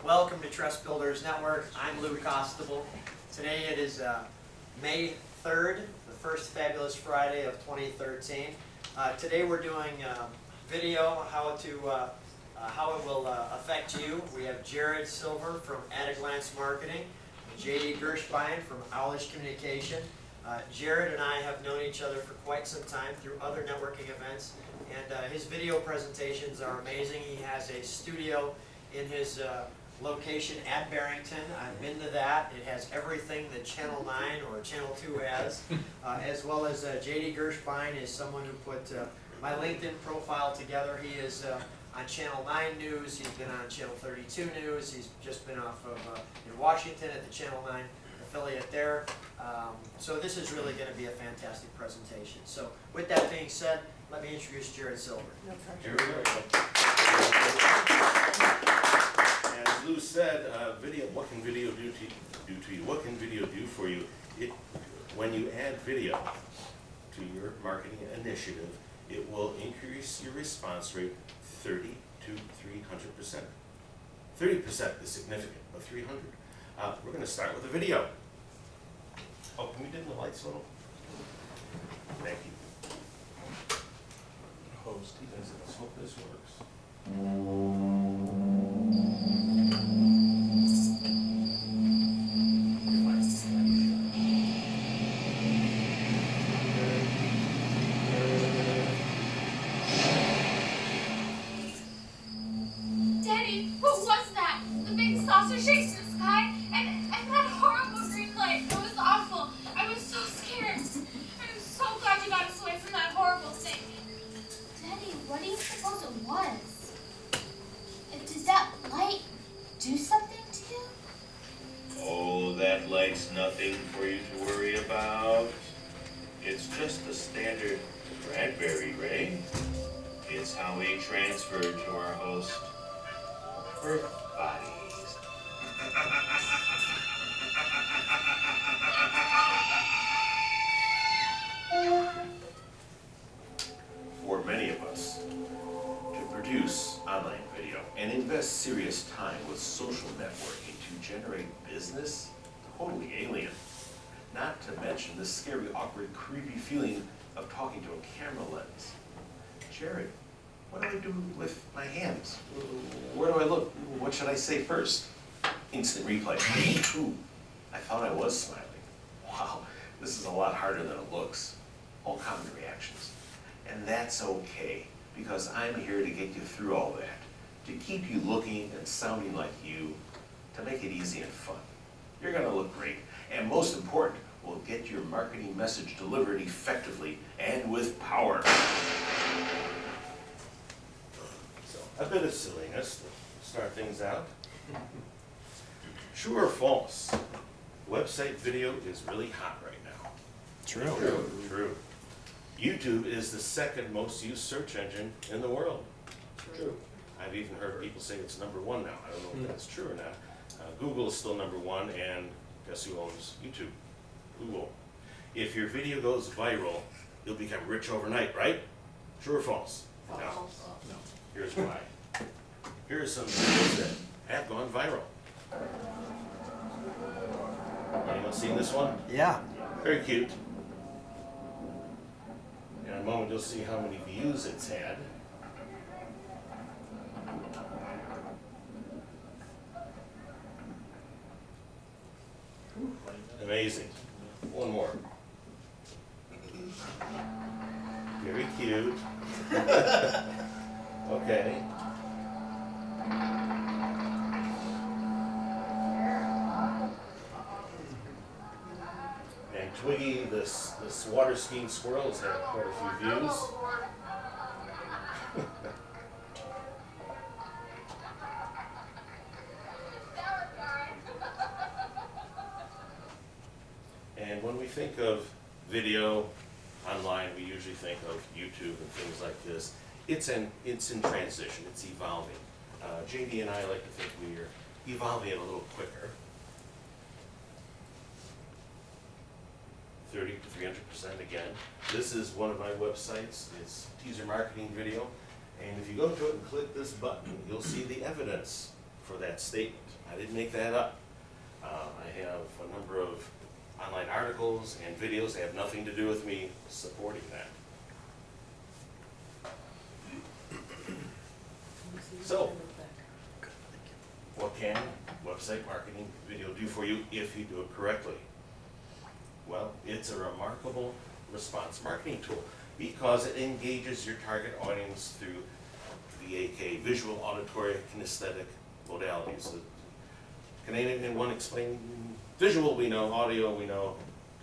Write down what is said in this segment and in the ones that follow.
Welcome to Trust Builders Network. I'm Lou Costabile. Today it is May 3rd, the first fabulous Friday of 2013. Today we're doing video, how it will affect you. We have Jared Silver from At a Glance Marketing, J.D. Gershbein from Owlish Communication. Jared and I have known each other for quite some time through other networking events, and his video presentations are amazing. He has a studio in his location at Barrington. I've been to that. It has everything that Channel 9 or Channel 2 has, as well as J.D. Gershbein is someone who put my LinkedIn profile together. He is on Channel 9 News. He's been on Channel 32 News. He's just been off of in Washington at the Channel 9 affiliate there. So this is really going to be a fantastic presentation. So with that being said, let me introduce Jared Silver. Here we go. As Lou said, video. What can video do to you? What can video do for you? When you add video to your marketing initiative, it will increase your response rate 30 to 300%. 30% is significant, but 300. We're going to start with a video. Oh, can we dim the lights a little? Thank you. Host, he does it. Let's hope this works. Daddy, what was that? The big saucer shapes in the sky and that horrible green light. It was awful. I was so scared. I'm so glad you got us away from that horrible thing. Daddy, what do you suppose it was? Did that light do something to you? Oh, that light's nothing for you to worry about. It's just a standard Bradbury ray. It's how we transfer to our host Earth bodies. For many of us, to produce online video and invest serious time with social networking to generate business, totally alien. Not to mention the scary, awkward, creepy feeling of talking to a camera lens. Jared, what do I do with my hands? Where do I look? What should I say first? Instant replay. Ooh, I thought I was smiling. Wow, this is a lot harder than it looks. All common reactions. And that's okay, because I'm here to get you through all that, to keep you looking and sounding like you, to make it easy and fun. You're gonna look great, and most important, we'll get your marketing message delivered effectively and with power. So, a bit of silliness to start things out. True or false? Website video is really hot right now. True. True. YouTube is the second most used search engine in the world. True. I've even heard people say it's #1 now. I don't know if that's true or not. Google is still #1, and guess who owns YouTube? Google. If your video goes viral, you'll become rich overnight, right? True or false? No. No. Here's why. Here are some videos that have gone viral. Anyone seen this one? Yeah. Very cute. In a moment you'll see how many views it's had. Amazing. One more. Very cute. Okay. And Twiggy, this water skiing squirrel, has had quite a few views. And when we think of video online, we usually think of YouTube and things like this. It's in transition. It's evolving. JD and I like to think we're evolving it a little quicker. 30 to 300% again. This is one of my websites. It's teaser marketing video. And if you go to it and click this button, you'll see the evidence for that statement. I didn't make that up. I have a number of online articles and videos that have nothing to do with me supporting that. So, what can website marketing video do for you if you do it correctly? Well, it's a remarkable response marketing tool because it engages your target audience through VAK, visual, auditory, kinesthetic modalities. Can anyone explain? Visual we know, audio we know.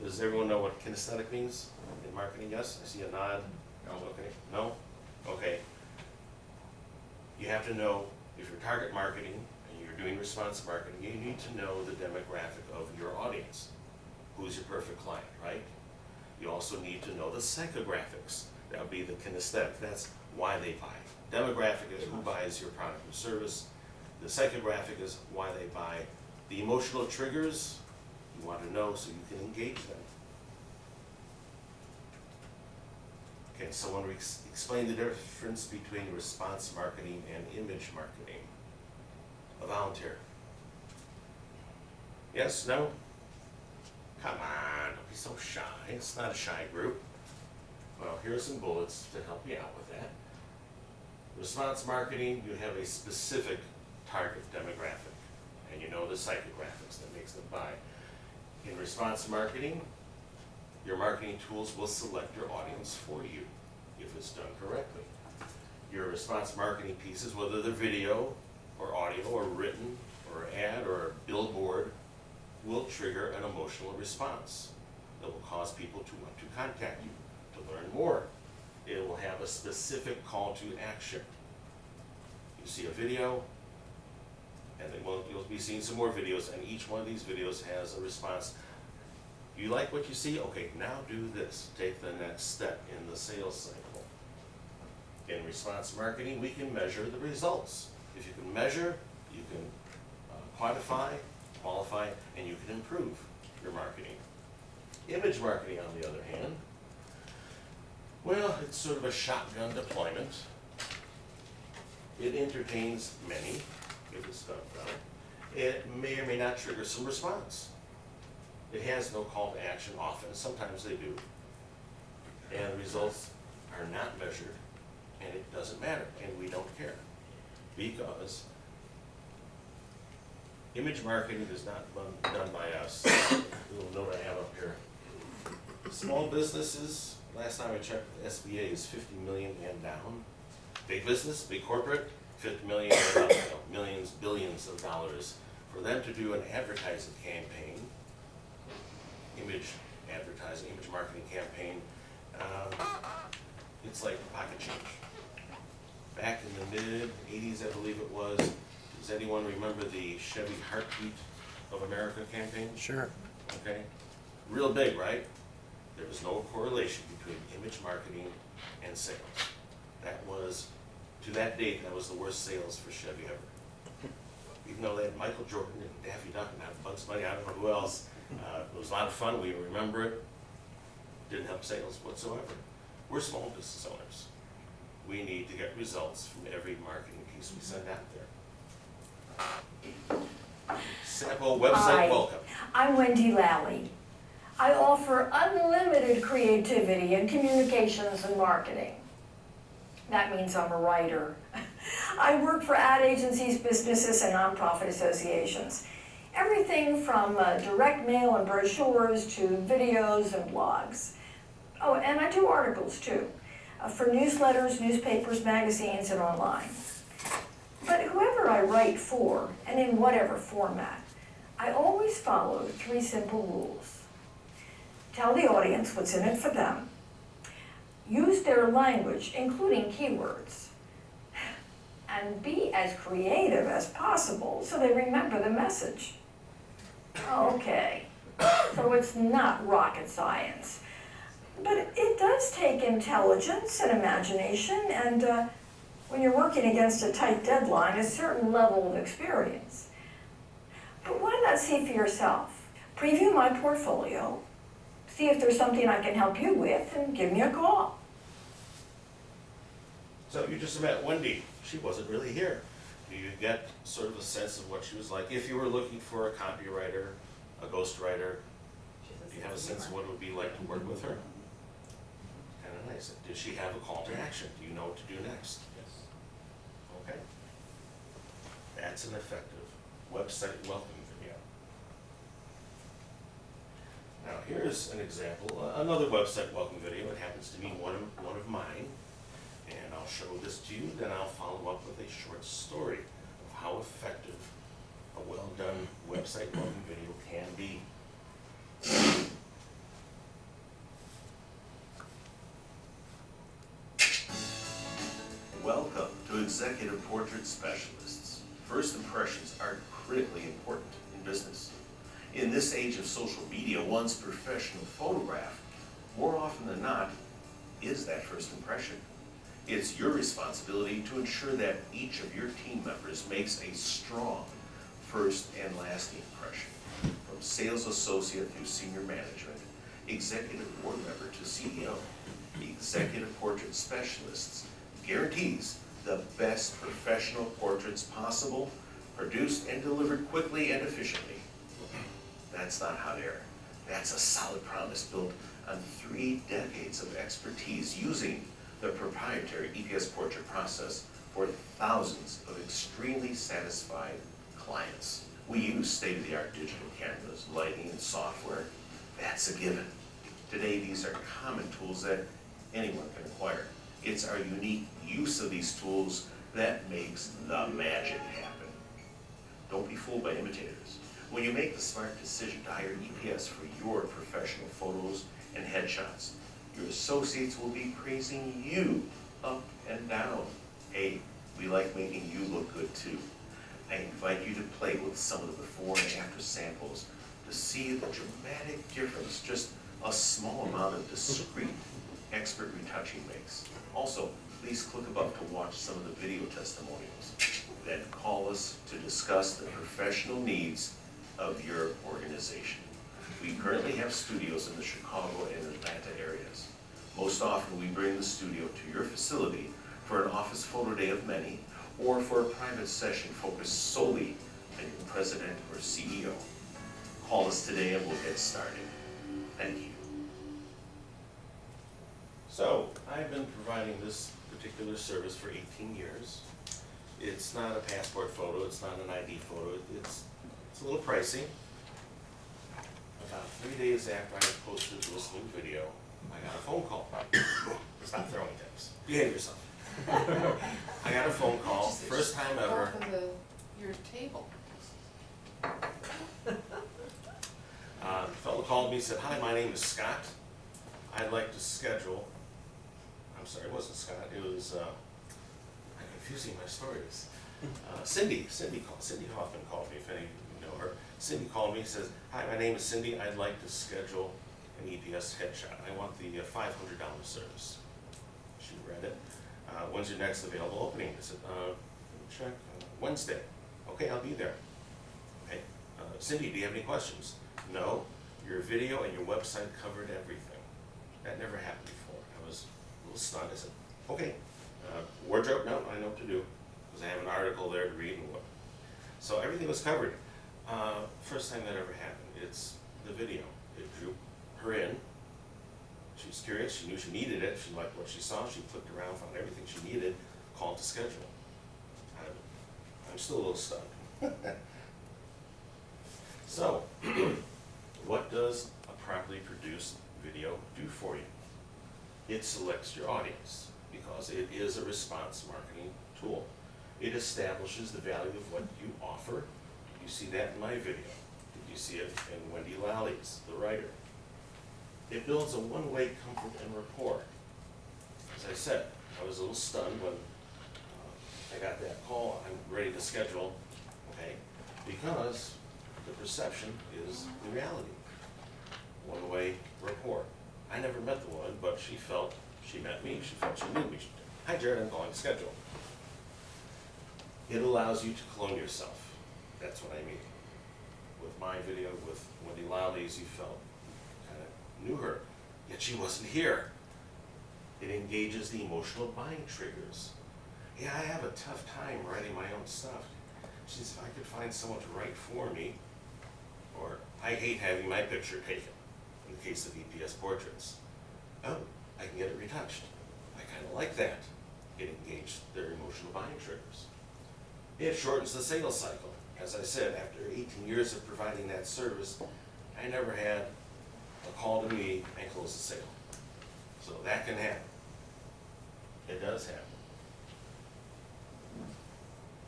Does everyone know what kinesthetic means in marketing? Yes? I see a nod. No. Okay. No? Okay. You have to know, if you're target marketing and you're doing response marketing, you need to know the demographic of your audience. Who's your perfect client, right? You also need to know the psychographics. That would be the kinesthetic. That's why they buy. Demographic is who buys your product or service. The psychographic is why they buy. The emotional triggers, you want to know so you can engage them. Can someone explain the difference between response marketing and image marketing? A volunteer. Yes? No? Come on, don't be so shy. It's not a shy group. Well, here are some bullets to help you out with that. Response marketing, you have a specific target demographic, and you know the psychographics that makes them buy. In response marketing, your marketing tools will select your audience for you if it's done correctly. Your response marketing pieces, whether they're video or audio or written or ad or a billboard, will trigger an emotional response that will cause people to want to contact you to learn more. It will have a specific call to action. You see a video, and then you'll be seeing some more videos, and each one of these videos has a response. You like what you see? Okay, now do this. Take the next step in the sales cycle. In response marketing, we can measure the results. If you can measure, you can quantify, qualify, and you can improve your marketing. Image marketing, on the other hand, well, it's sort of a shotgun deployment. It entertains many, if it's done well. It may or may not trigger some response. It has no call to action often, sometimes they do. And the results are not measured, and it doesn't matter, and we don't care. Because image marketing is not done by us. A little note I have up here. Small businesses, last time I checked, the SBA is 50 million and down. Big business, big corporate, 50 million and up, millions, billions of dollars. For them to do an advertising campaign, image advertising, image marketing campaign, it's like pocket change. Back in the mid-'80s, I believe it was, does anyone remember the Chevy Heartbeat of America campaign? Sure. Okay, real big, right? There was no correlation between image marketing and sales. That was, to that date, that was the worst sales for Chevy ever. Even though they had Michael Jordan and Daffy Duck and Bugs Bunny, I don't know who else. It was a lot of fun, we remember it. Didn't help sales whatsoever. We're small business owners. We need to get results from every marketing piece we send out there. Sample website Hi. welcome. I'm Wendy Lally. I offer unlimited creativity in communications and marketing. That means I'm a writer. I work for ad agencies, businesses, and nonprofit associations. Everything from direct mail and brochures to videos and blogs. Oh, and I do articles too, for newsletters, newspapers, magazines, and online. But whoever I write for, and in whatever format, I always follow 3 simple rules. Tell the audience what's in it for them. Use their language, including keywords. And be as creative as possible so they remember the message. Okay, so it's not rocket science. But it does take intelligence and imagination, and when you're working against a tight deadline, a certain level of experience. But why not see for yourself? Preview my portfolio, see if there's something I can help you with, and give me a call. So you just met Wendy. She wasn't really here. Do you get sort of a sense of what she was like? If you were looking for a copywriter, a ghostwriter, do you have a sense of what it would be like to work with her? Kind of nice. Did she have a call to action? Do you know what to do next? Yes. Okay. That's an effective website welcome video. Now here's an example, another website welcome video. It happens to be one of mine. And I'll show this to you, then I'll follow up with a short story of how effective a well-done website welcome video can be. Welcome to Executive Portrait Specialists. First impressions are critically important in business. In this age of social media, one's professional photograph, more often than not, is that first impression. It's your responsibility to ensure that each of your team members makes a strong first and lasting impression. From sales associate through senior management, executive board member to CEO, Executive Portrait Specialists guarantees the best professional portraits possible, produced and delivered quickly and efficiently. That's not hot air. That's a solid promise built on 3 decades of expertise using the proprietary EPS portrait process for thousands of extremely satisfied clients. We use state-of-the-art digital cameras, lighting, and software. That's a given. Today, these are common tools that anyone can acquire. It's our unique use of these tools that makes the magic happen. Don't be fooled by imitators. When you make the smart decision to hire EPS for your professional photos and headshots, your associates will be praising you up and down. Hey, we like making you look good too. I invite you to play with some of the before and after samples to see the dramatic difference just a small amount of discreet expert retouching makes. Also, please click above to watch some of the video testimonials. Then call us to discuss the professional needs of your organization. We currently have studios in the Chicago and Atlanta areas. Most often we bring the studio to your facility for an office photo day of many, or for a private session focused solely on your president or CEO. Call us today and we'll get started. Thank you. So, I've been providing this particular service for 18 years. It's not a passport photo, it's not an ID photo, it's a little pricey. About 3 days after I posted this new video, I got a phone call. Stop throwing things. Behave yourself. I got a phone call, first time ever. Off of your table. The fellow called me and said, "Hi, my name is Scott. I'd like to schedule," I'm sorry, it wasn't Scott, it was, I'm confusing my stories. Cindy Hoffman called me, if any of you know her. Cindy called me and says, "Hi, my name is Cindy. I'd like to schedule an EPS headshot. I want the $500 service." She read it. "When's your next available opening?" I said, "Let me check. Wednesday." "Okay, I'll be there." "Okay. Cindy, do you have any questions?" "No. Your video and your website covered everything." That never happened before. I was a little stunned. I said, "Okay. Wardrobe? No, I know what to do." Because I have an article there to read and what. So everything was covered. First time that ever happened. It's the video. It drew her in. She was curious. She knew she needed it. She liked what she saw. She clicked around, found everything she needed, called to schedule. I'm still a little stunned. So, what does a properly produced video do for you? It selects your audience because it is a response marketing tool. It establishes the value of what you offer. You see that in my video. Did you see it in Wendy Lally's, the writer? It builds a one-way comfort and rapport. As I said, I was a little stunned when I got that call. I'm ready to schedule, okay? Because the perception is the reality. One-way rapport. I never met the woman, but she felt she met me. She felt she knew me. "Hi, Jared, I'm calling to schedule." It allows you to clone yourself. That's what I mean. With my video, with Wendy Lally's, you felt kind of knew her, yet she wasn't here. It engages the emotional buying triggers. Yeah, I have a tough time writing my own stuff. She says, if I could find someone to write for me, or I hate having my picture taken, in the case of EPS portraits. Oh, I can get it retouched. I kind of like that. It engaged their emotional buying triggers. It shortens the sales cycle. As I said, after 18 years of providing that service, I never had a call to me and close the sale. So that can happen. It does happen.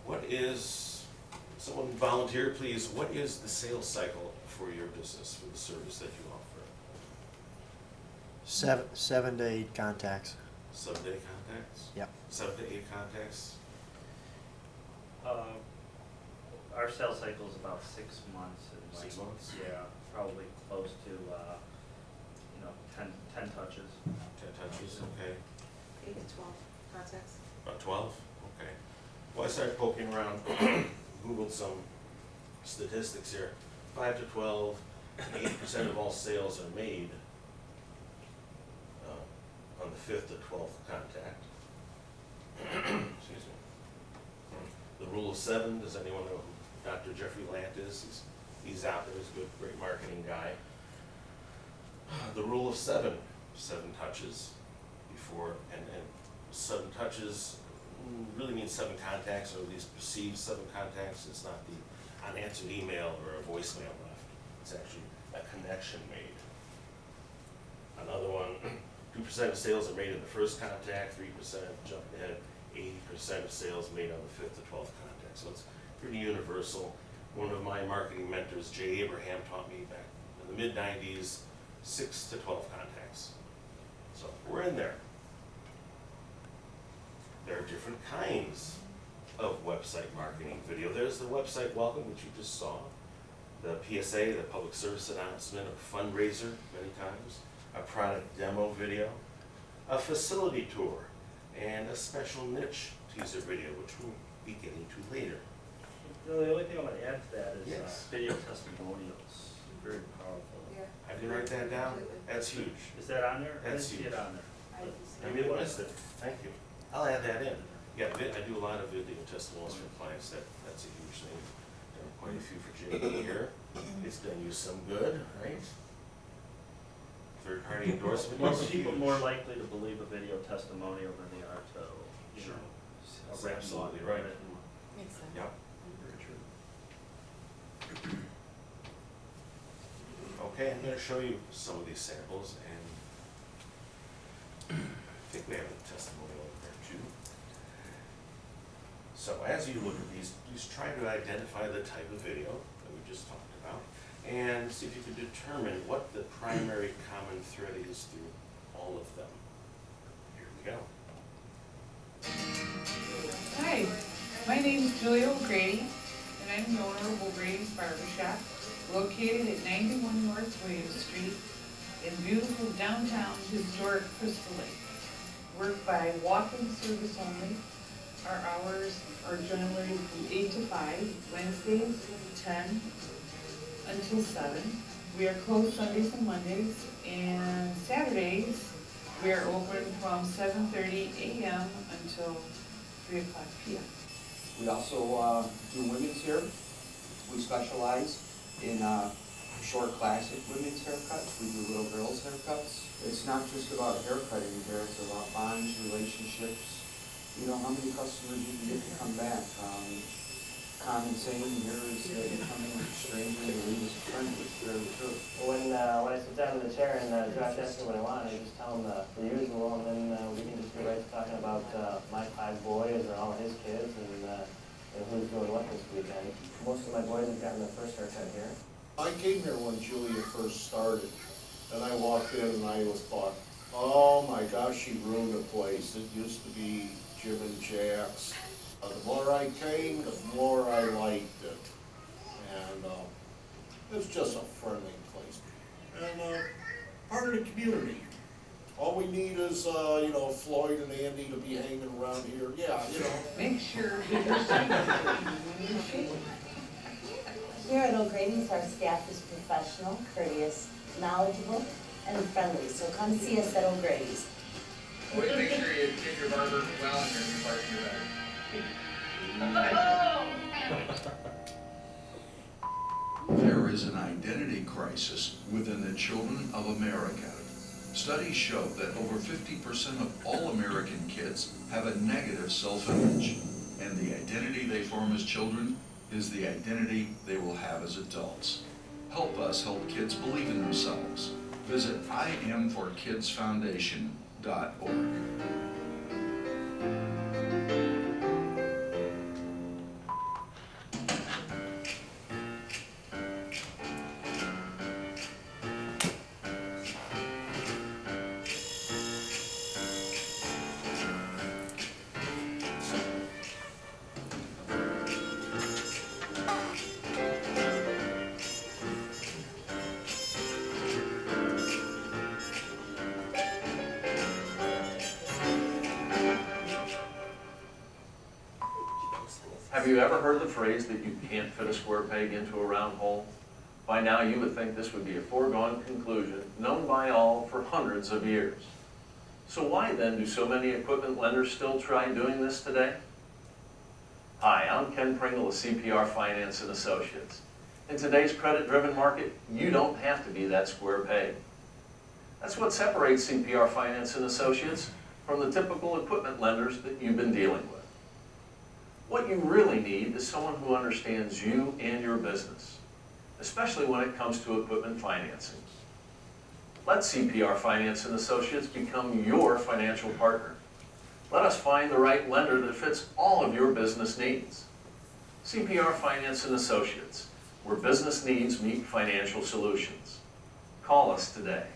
What is, someone volunteer please, what is the sales cycle for your business, for the service that you offer? 7 to 8 contacts. 7 to 8 contacts? Yep. 7 to 8 contacts? Our sales cycle is about 6 months. And 6 months? Yeah, probably close to, 10 touches. 10 touches, okay. 8 to 12 contacts. About 12? Okay. Well, I started poking around, Googled some statistics here. 5 to 12, 80% of all sales are made on the 5th to 12th contact. Excuse me. The rule of 7, does anyone know who Dr. Jeffrey Lant is? He's out there, he's a good, great marketing guy. The rule of 7, 7 touches before, and 7 touches really means 7 contacts, or at least perceived 7 contacts. It's not the unanswered email or a voicemail left. It's actually a connection made. Another one, 2% of sales are made in the first contact, 3% jumping ahead, 80% of sales made on the 5th to 12th contact. So it's pretty universal. One of my marketing mentors, Jay Abraham, taught me back in the mid-90s, 6 to 12 contacts. So we're in there. There are different kinds of website marketing video. There's the website welcome, which you just saw, the PSA, the public service announcement, a fundraiser many times, a product demo video, a facility tour, and a special niche teaser video, which we'll be getting to later. The only thing I want to add to that is Yes. video testimonials. Very powerful. Yeah. I didn't write that down. Completely. That's huge. Is that on there? That's I didn't see huge. it on there. I really missed it. Thank you. I'll add that in. Yeah, I do a lot of video testimonials for clients. That's a huge thing. There are quite a few for Jay here. It's done you some good, right? Third-party endorsement. Most is people huge. more likely to believe a video testimonial than they are to, Sure. a That's written absolutely one. right. Makes sense. Yep, very true. Okay, I'm gonna show you some of these samples, and I think we have a testimonial over there too. So as you look at these, please try to identify the type of video that we just talked about, and see if you can determine what the primary common thread is through all of them. Here we go. Hi, my name is Julia O'Grady, and I'm the owner of O'Grady's Barbershop, located at 91 North William Street in beautiful downtown historic Crystal Lake. Work by walk-in service only. Our hours are generally from 8 to 5, Wednesdays 10 until 7. We are closed Sundays and Mondays, and Saturdays we are open from 7:30 a.m. until 3 o'clock p.m. We also do women's hair. We specialize in short classic women's haircuts. We do little girls' haircuts. It's not just about haircutting here, it's about bonds, relationships. You know how many customers you can get to come back. Common saying here is that you come in with a stranger and you leave as a friend. It's very true. When I sit down in the chair and Josh asks me what I want, I just tell him the usual, and then we can just get right to talking about my 5 boys or all of his kids and who's doing what this weekend. Most of my boys have gotten their first haircut here. I came here when Julia first started, and I walked in and I thought, oh my gosh, she ruined the place. It used to be Jim and Jack's. The more I came, the more I liked it. And it's just a friendly place. And part of the community. All we need is, Floyd and Andy to be hanging around here. Yeah, Make sure that you're safe. Here at O'Grady's, our staff is professional, courteous, knowledgeable, and friendly. So come see us at O'Grady's. Always make sure you tip your barber well and your bartender better. There is an identity crisis within the children of America. Studies show that over 50% of all American kids have a negative self-image, and the identity they form as children is the identity they will have as adults. Help us help kids believe in themselves. Visit IamForKidsFoundation.org. Have you ever heard the phrase that you can't fit a square peg into a round hole? By now you would think this would be a foregone conclusion, known by all for hundreds of years. So why then do so many equipment lenders still try doing this today? Hi, I'm Ken Pringle of CPR Finance and Associates. In today's credit-driven market, you don't have to be that square peg. That's what separates CPR Finance and Associates from the typical equipment lenders that you've been dealing with. What you really need is someone who understands you and your business, especially when it comes to equipment financing. Let CPR Finance and Associates become your financial partner. Let us find the right lender that fits all of your business needs. CPR Finance and Associates, where business needs meet financial solutions. Call us today.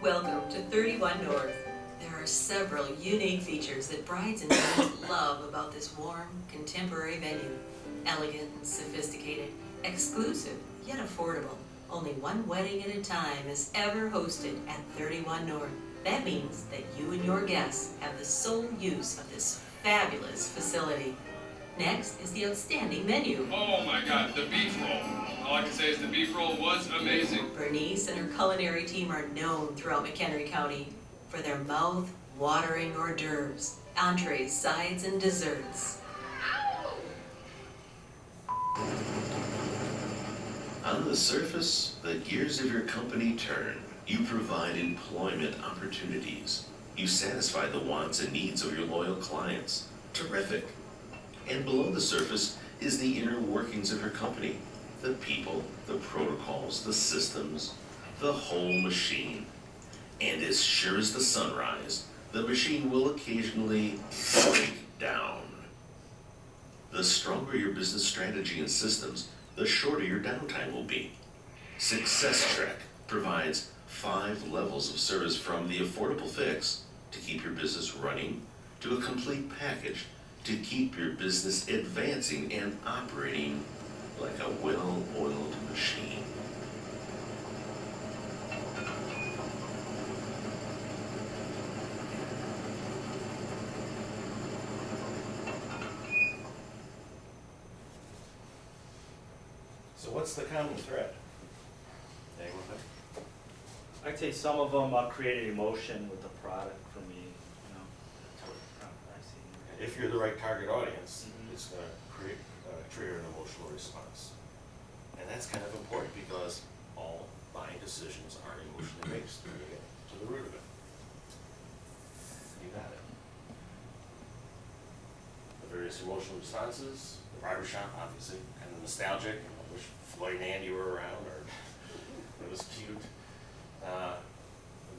Welcome to 31 North. There are several unique features that brides and grooms love about this warm, contemporary venue. Elegant and sophisticated, exclusive yet affordable. Only one wedding at a time is ever hosted at 31 North. That means that you and your guests have the sole use of this fabulous facility. Next is the outstanding menu. Oh my God, the beef roll. All I can say is the beef roll was amazing. Bernice and her culinary team are known throughout McHenry County for their mouth-watering hors d'oeuvres, entrees, sides, and desserts. On the surface, the gears of your company turn. You provide employment opportunities. You satisfy the wants and needs of your loyal clients. Terrific. And below the surface is the inner workings of your company. The people, the protocols, the systems, the whole machine. And as sure as the sunrise, the machine will occasionally break down. The stronger your business strategy and systems, the shorter your downtime will be. Success Track provides 5 levels of service, from the affordable fix to keep your business running, to a complete package to keep your business advancing and operating like a well-oiled machine. So what's the common thread? Anyone know? I'd say some of them created emotion with the product for me, you know. That's what I see. If you're the right target audience, it's going to trigger an emotional response. And that's kind of important because all buying decisions are emotionally based when you get to the root of it. You got it. The various emotional responses, the barbershop, obviously, kind of nostalgic. I wish Floyd and Andy were around, or it was cute. The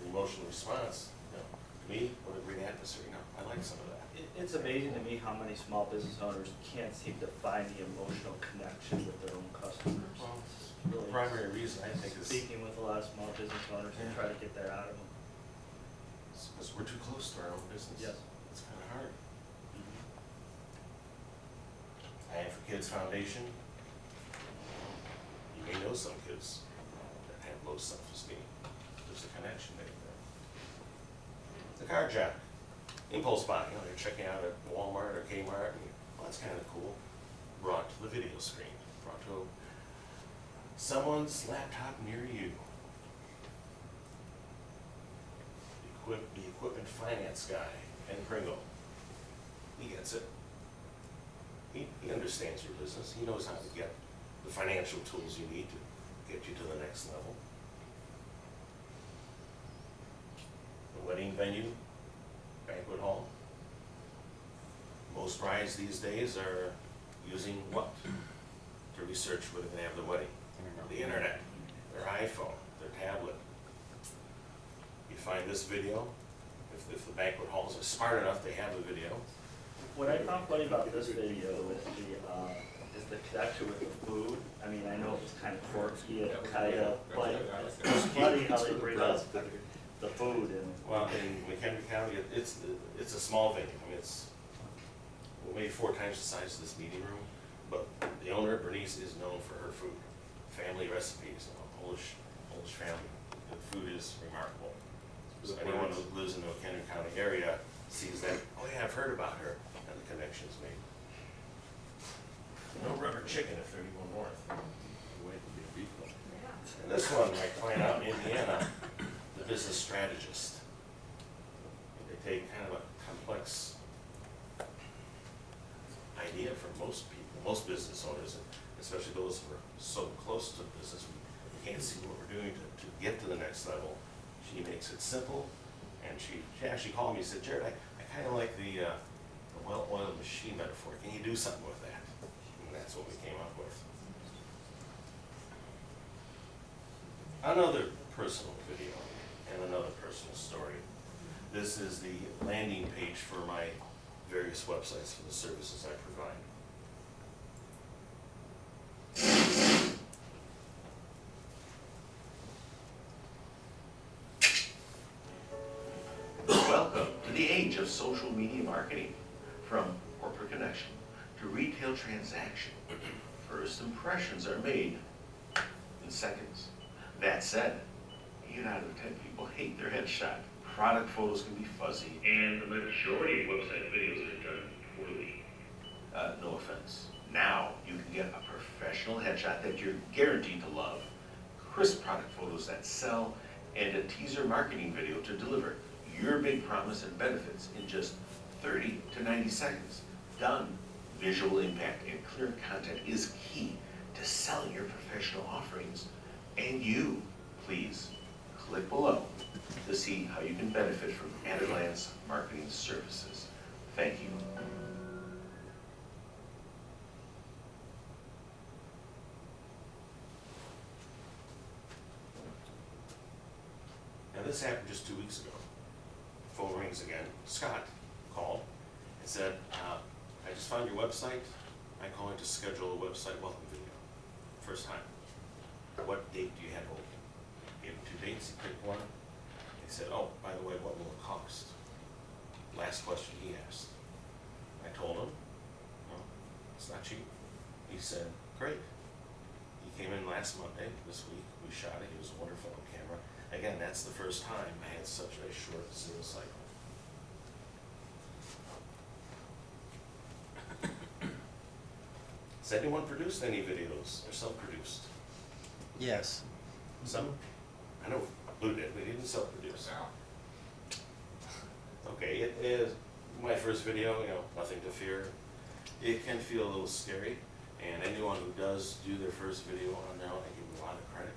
emotional response, you know, to me, what a great atmosphere. You know, I like some of that. It's amazing to me how many small business owners can't seem to find the emotional connection with their own customers. Well, It's the primary reason I think is speaking with a lot of small business owners and try to get that out of them. because we're too close to our own business. Yes. It's kind of hard. I Am for Kids Foundation. You may know some kids that have low self-esteem. There's a connection there. The car jack. Impulse buying, you know, you're checking out at Walmart or Kmart, and well, that's kind of cool. Brought to the video screen, brought to someone's laptop near you. The equipment finance guy, Ken Pringle. He gets it. He understands your business. He knows how to get the financial tools you need to get you to the next level. The wedding venue, banquet hall. Most brides these days are using what to research where they have the wedding? The internet, their iPhone, their tablet. You find this video, if the banquet halls are smart enough, they have the video. What I found funny about this video is the connection with the food. I mean, I know it's kind of quirky and kind of, but it's funny how they bring up the food and. Well, in McHenry County, it's a small venue. I mean, it's maybe 4 times the size of this meeting room, but the owner, Bernice, is known for her food. Family recipes, Polish family. The food is remarkable. So anyone who lives in the McHenry County area sees that, oh yeah, I've heard about her, and the connection's made. No rubber chicken at 31 North. And this one, my client out in Indiana, the business strategist. They take kind of a complex idea for most people, most business owners, especially those who are so close to the business, we can't see what we're doing to get to the next level. She makes it simple, and she actually called me and said, Jared, I kind of like the well-oiled machine metaphor. Can you do something with that? And that's what we came up with. Another personal video and another personal story. This is the landing page for my various websites for the services I provide. Welcome to the age of social media marketing. From corporate connection to retail transaction, first impressions are made in seconds. That said, 8 out of 10 people hate their headshot. Product photos can be fuzzy, and the majority of website videos are done poorly. No offense. Now you can get a professional headshot that you're guaranteed to love, crisp product photos that sell, and a teaser marketing video to deliver your big promise and benefits in just 30 to 90 seconds. Done. Visual impact and clear content is key to selling your professional offerings. And you, please, click below to see how you can benefit from At-a-Glance Marketing Services. Thank you. Now this happened just 2 weeks ago. Phone rings again. Scott called and said, I just found your website. I'm calling to schedule a website welcome video. First time. What date do you have open? Gave him 2 dates, he picked one. He said, oh, by the way, what will it cost? Last question he asked. I told him, no, it's not cheap. He said, great. He came in last Monday, this week. We shot it. He was wonderful on camera. Again, that's the first time I had such a short sales cycle. Has anyone produced any videos or self-produced? Yes. Some? I know Lou did, but he didn't self-produce. Okay, it is my first video, nothing to fear. It can feel a little scary, and anyone who does do their first video on their own, I give them a lot of credit.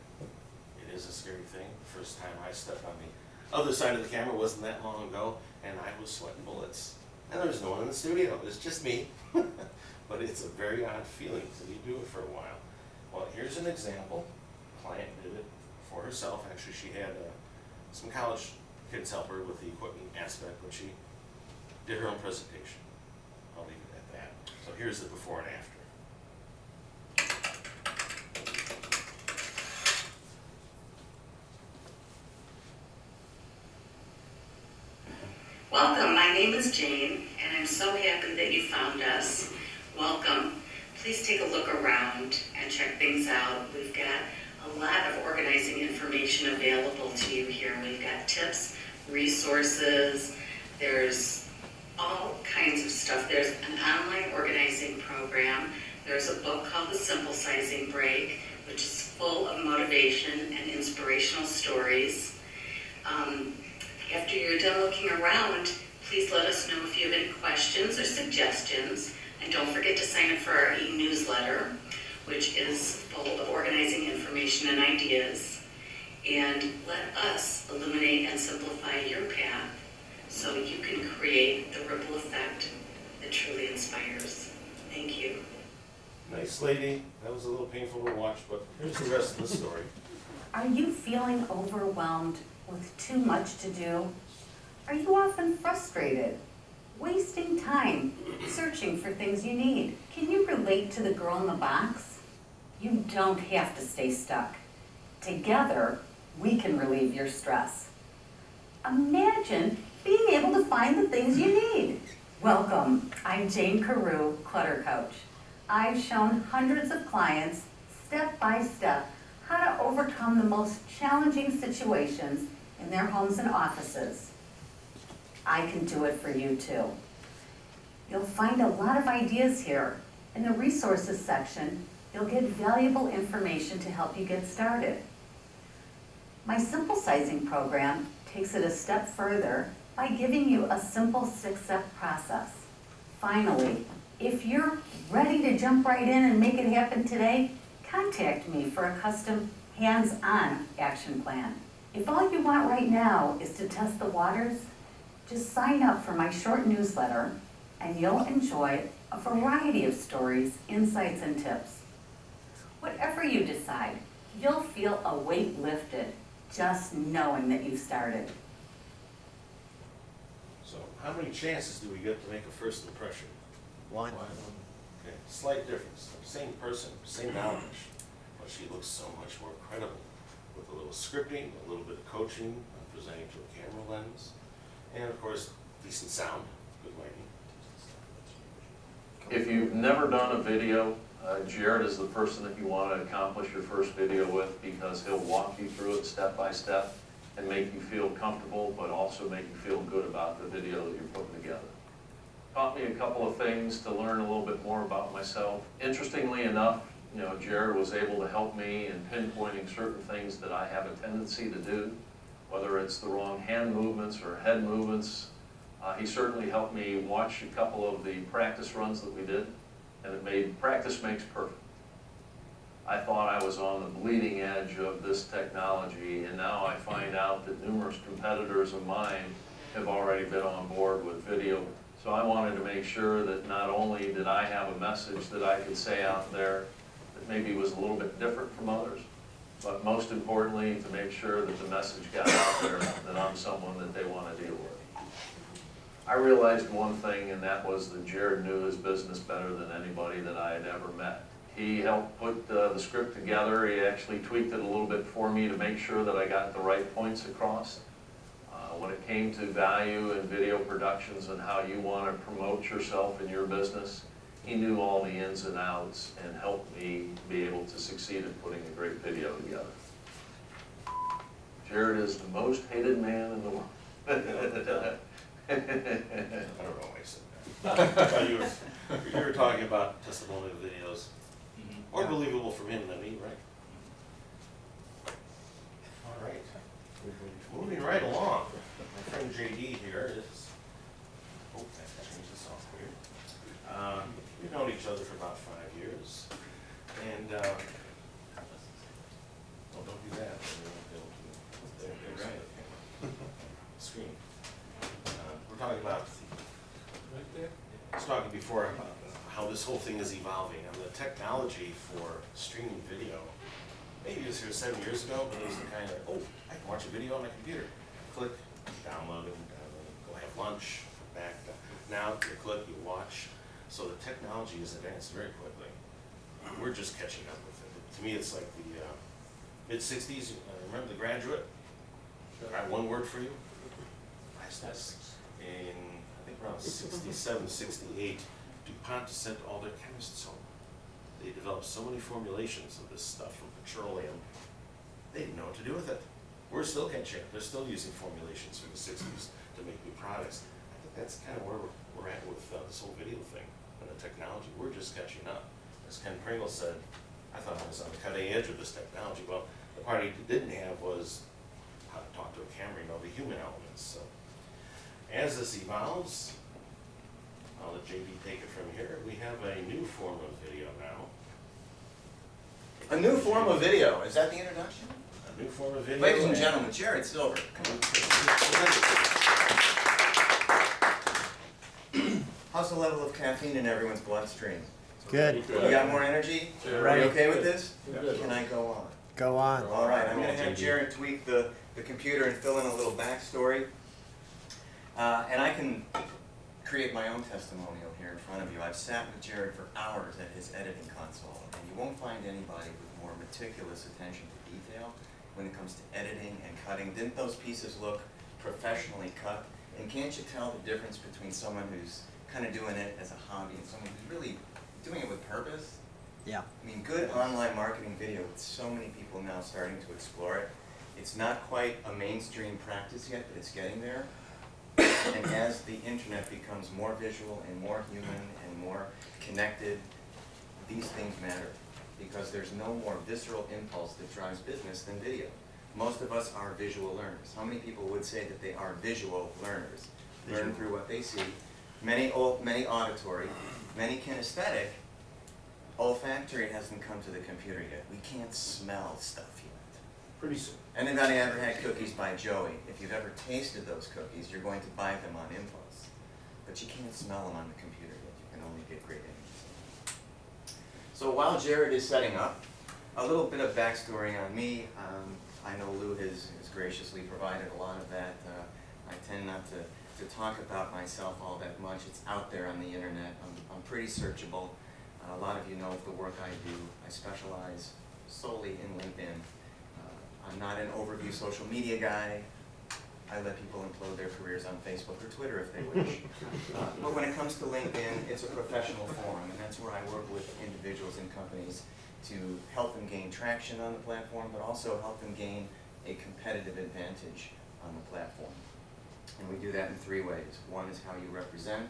It is a scary thing. The first time I stepped on the other side of the camera wasn't that long ago, and I was sweating bullets. And there's no one in the studio, it's just me. But it's a very odd feeling till you do it for a while. Well, here's an example. A client did it for herself. Actually, she had some college kids help her with the equipment aspect, but she did her own presentation. I'll leave it at that. So here's the before and after. Welcome, my name is Jane, and I'm so happy that you found us. Welcome. Please take a look around and check things out. We've got a lot of organizing information available to you here. We've got tips, resources, there's all kinds of stuff. There's an online organizing program There's a book called The Simple Sizing Break, which is full of motivation and inspirational stories. After you're done looking around, please let us know if you have any questions or suggestions. And don't forget to sign up for our e-newsletter, which is full of organizing information and ideas. And let us illuminate and simplify your path so you can create the ripple effect that truly inspires. Thank you. Nice lady. That was a little painful to watch, but here's the rest of the story. Are you feeling overwhelmed with too much to do? Are you often frustrated, wasting time searching for things you need? Can you relate to the girl in the box? You don't have to stay stuck. Together, we can relieve your stress. Imagine being able to find the things you need. Welcome, I'm Jane Carew, Clutter Coach. I've shown hundreds of clients, step by step, how to overcome the most challenging situations in their homes and offices. I can do it for you too. You'll find a lot of ideas here. In the resources section, you'll get valuable information to help you get started. My Simple Sizing program takes it a step further by giving you a simple 6-step process. Finally, if you're ready to jump right in and make it happen today, contact me for a custom hands-on action plan. If all you want right now is to test the waters, just sign up for my short newsletter and you'll enjoy a variety of stories, insights, and tips. Whatever you decide, you'll feel a weight lifted just knowing that you've started. So, how many chances do we get to make a first impression? One. Okay, slight difference. Same person, same knowledge, but she looks so much more credible with a little scripting, a little bit of coaching, presenting to a camera lens, and of course, decent sound, good lighting. If you've never done a video, Jared is the person that you want to accomplish your first video with, because he'll walk you through it step by step and make you feel comfortable, but also make you feel good about the video that you're putting together. Taught me a couple of things to learn a little bit more about myself. Interestingly enough, Jared was able to help me in pinpointing certain things that I have a tendency to do, whether it's the wrong hand movements or head movements. He certainly helped me watch a couple of the practice runs that we did, and it made practice makes perfect. I thought I was on the bleeding edge of this technology, and now I find out that numerous competitors of mine have already been on board with video. So I wanted to make sure that not only did I have a message that I could say out there that maybe was a little bit different from others, but most importantly, to make sure that the message got out there that I'm someone that they want to deal with. I realized one thing, and that was that Jared knew his business better than anybody that I had ever met. He helped put the script together. He actually tweaked it a little bit for me to make sure that I got the right points across. When it came to value and video productions and how you want to promote yourself in your business, he knew all the ins and outs and helped me be able to succeed in putting a great video together. Jared is the most hated man in the world. I don't know why I said that. You were talking about testimonial videos. More believable from him than me, right? All right. Moving right along. My friend JD here is, oh, I have to change the software. We've known each other for about 5 years. And, oh, don't do that. There's the screen. We're talking about, I was talking before about how this whole thing is evolving, and the technology for streaming video. Maybe it was here 7 years ago, but it was the kind of, oh, I can watch a video on my computer. Click, download it, go have lunch, back. Now you click, you watch. So the technology has advanced very quickly. We're just catching up with it. To me, it's like the mid-60s. Remember The Graduate? I have one word for you. Priceless. In, I think around 67, 68, DuPont sent all their chemists home. They developed so many formulations of this stuff from petroleum. They didn't know what to do with it. We're still catching up. They're still using formulations from the 60s to make new products. I think that's kind of where we're at with this whole video thing and the technology. We're just catching up. as Ken Pringle said, I thought I was on the cutting edge of this technology. Well, the part he didn't have was how to talk to a camera, the human elements. So, as this evolves, I'll let JB take it from here. We have a new form of video now. A new form of video, is that the introduction? A new form of video. Ladies and gentlemen, Jared Silver. Come on. How's the level of caffeine in everyone's bloodstream? Good. You got more energy? Sure. Are you okay with this? Yeah. Can I go on? Go on. All right, I'm going to have Jared tweak the computer and fill in a little backstory. And I can create my own testimonial here in front of you. I've sat with Jared for hours at his editing console, and you won't find anybody with more meticulous attention to detail when it comes to editing and cutting. Didn't those pieces look professionally cut? And can't you tell the difference between someone who's kind of doing it as a hobby and someone who's really doing it with purpose? Yeah. I mean, good online marketing video, with so many people now starting to explore it. It's not quite a mainstream practice yet, but it's getting there. And as the internet becomes more visual and more human and more connected, these things matter, because there's no more visceral impulse that drives business than video. Most of us are visual learners. How many people would say that they are visual learners? Learn through what they see. Many auditory, many kinesthetic. Olfactory hasn't come to the computer yet. We can't smell stuff yet. Pretty soon. Anybody ever had cookies by Joey? If you've ever tasted those cookies, you're going to buy them on impulse. But you can't smell them on the computer yet. You can only get great images. So while Jared is setting up, a little bit of backstory on me. I know Lou has graciously provided a lot of that. I tend not to talk about myself all that much. It's out there on the internet. I'm pretty searchable. A lot of you know the work I do. I specialize solely in LinkedIn. I'm not an overview social media guy. I let people implode their careers on Facebook or Twitter if they wish. But when it comes to LinkedIn, it's a professional forum, and that's where I work with individuals and companies to help them gain traction on the platform, but also help them gain a competitive advantage on the platform. And we do that in three ways. One is how you represent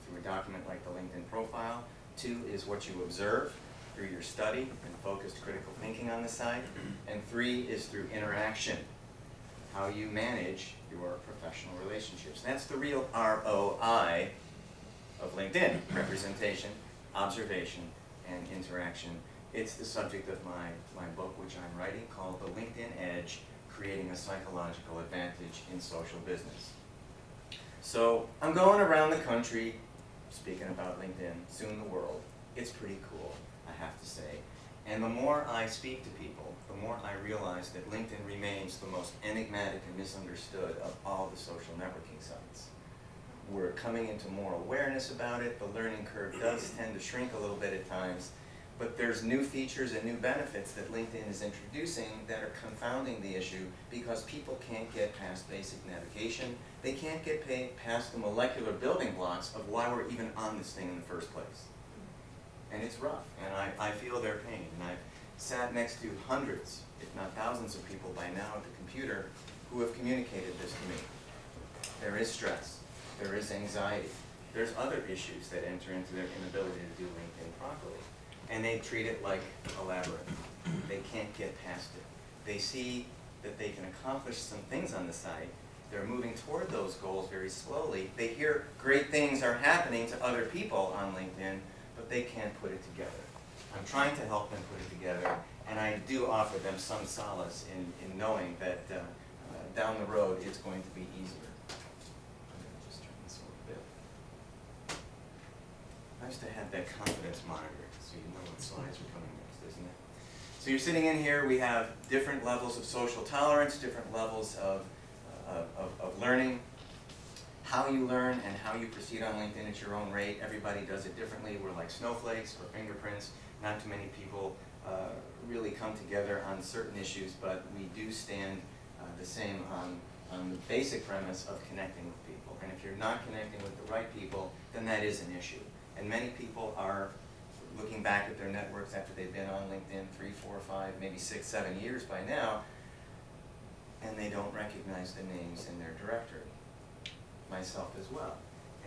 through a document like the LinkedIn profile. Two is what you observe through your study and focused critical thinking on the site. And three is through interaction, how you manage your professional relationships. That's the real ROI of LinkedIn: representation, observation, and interaction. It's the subject of my book, which I'm writing, called The LinkedIn Edge: Creating a Psychological Advantage in Social Business. So I'm going around the country speaking about LinkedIn, soon the world. It's pretty cool, I have to say. And the more I speak to people, the more I realize that LinkedIn remains the most enigmatic and misunderstood of all the social networking sites. We're coming into more awareness about it. The learning curve does tend to shrink a little bit at times, but there's new features and new benefits that LinkedIn is introducing that are confounding the issue, because people can't get past basic navigation. They can't get past the molecular building blocks of why we're even on this thing in the first place. And it's rough, and I feel their pain. And I've sat next to hundreds, if not thousands of people by now at the computer who have communicated this to me. There is stress, there is anxiety, there's other issues that enter into their inability to do LinkedIn properly. And they treat it like a labyrinth. They can't get past it. They see that they can accomplish some things on the site. They're moving toward those goals very slowly. They hear great things are happening to other people on LinkedIn, but they can't put it together. I'm trying to help them put it together, and I do offer them some solace in knowing that down the road it's going to be easier. I'm going to just turn this a little bit. Nice to have that confidence monitor, so you know what slides are coming next, isn't it? So you're sitting in here, we have different levels of social tolerance, different levels of learning. How you learn and how you proceed on LinkedIn at your own rate. Everybody does it differently. We're like snowflakes or fingerprints. Not too many people really come together on certain issues, but we do stand the same on the basic premise of connecting with people. And if you're not connecting with the right people, then that is an issue. And many people are looking back at their networks after they've been on LinkedIn 3, 4, 5, maybe 6, 7 years by now, and they don't recognize the names in their directory. Myself as well.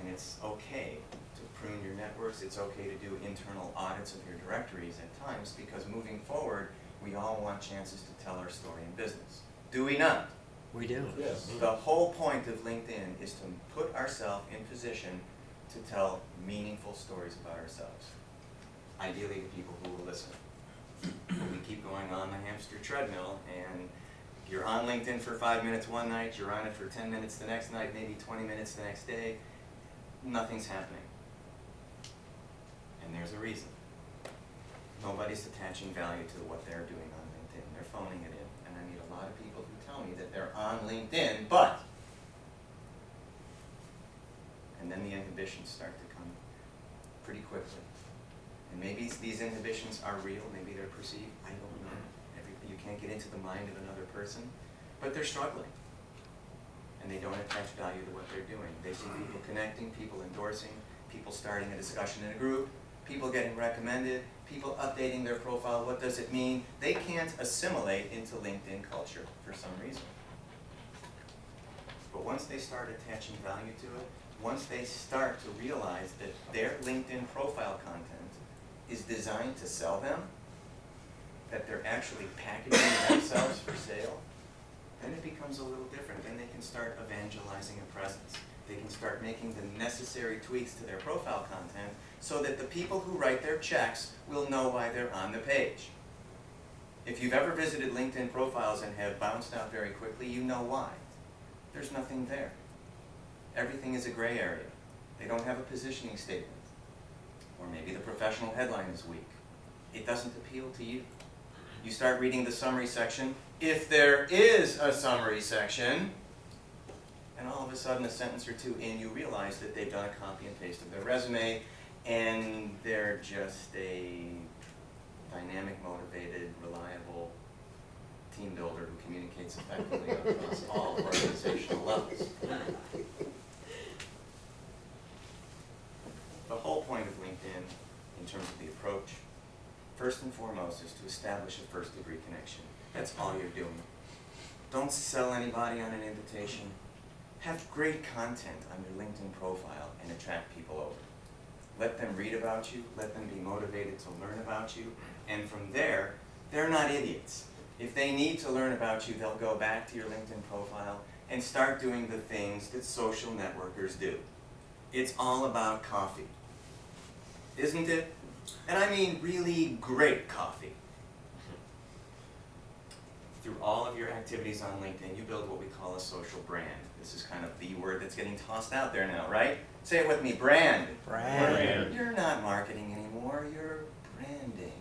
And it's okay to prune your network, works, it's okay to do internal audits of your directories at times, because moving forward, we all want chances to tell our story in business. Do we not? We do. Yes. The whole point of LinkedIn is to put ourselves in position to tell meaningful stories about ourselves. Ideally to people who will listen. But we keep going on the hamster treadmill, and you're on LinkedIn for 5 minutes one night, you're on it for 10 minutes the next night, maybe 20 minutes the next day. Nothing's happening. And there's a reason. Nobody's attaching value to what they're doing on LinkedIn. They're phoning it in. And I meet a lot of people who tell me that they're on LinkedIn, but. And then the inhibitions start to come pretty quickly. And maybe these inhibitions are real, maybe they're perceived, I don't know. You can't get into the mind of another person, but they're struggling. And they don't attach value to what they're doing. They see people connecting, people endorsing, people starting a discussion in a group, people getting recommended, people updating their profile. What does it mean? They can't assimilate into LinkedIn culture for some reason. But once they start attaching value to it, once they start to realize that their LinkedIn profile content is designed to sell them, that they're actually packaging themselves for sale, then it becomes a little different. Then they can start evangelizing a presence. They can start making the necessary tweaks to their profile content so that the people who write their checks will know why they're on the page. If you've ever visited LinkedIn profiles and have bounced out very quickly, you know why. There's nothing there. Everything is a gray area. They don't have a positioning statement. Or maybe the professional headline is weak. It doesn't appeal to you. You start reading the summary section, if there is a summary section, and all of a sudden a sentence or two in, you realize that they've done a copy and paste of their resume, and they're just a dynamic, motivated, reliable team builder who communicates effectively across all organizational levels. The whole point of LinkedIn, in terms of the approach, first and foremost, is to establish a first-degree connection. That's all you're doing. Don't sell anybody on an invitation. Have great content on your LinkedIn profile and attract people over. Let them read about you, let them be motivated to learn about you, and from there, they're not idiots. If they need to learn about you, they'll go back to your LinkedIn profile and start doing the things that social networkers do. It's all about coffee, isn't it? And I mean really great coffee. Through all of your activities on LinkedIn, you build what we call a social brand. This is kind of the word that's getting tossed out there now, right? Say it with me, brand. Brand. You're not marketing anymore, you're branding.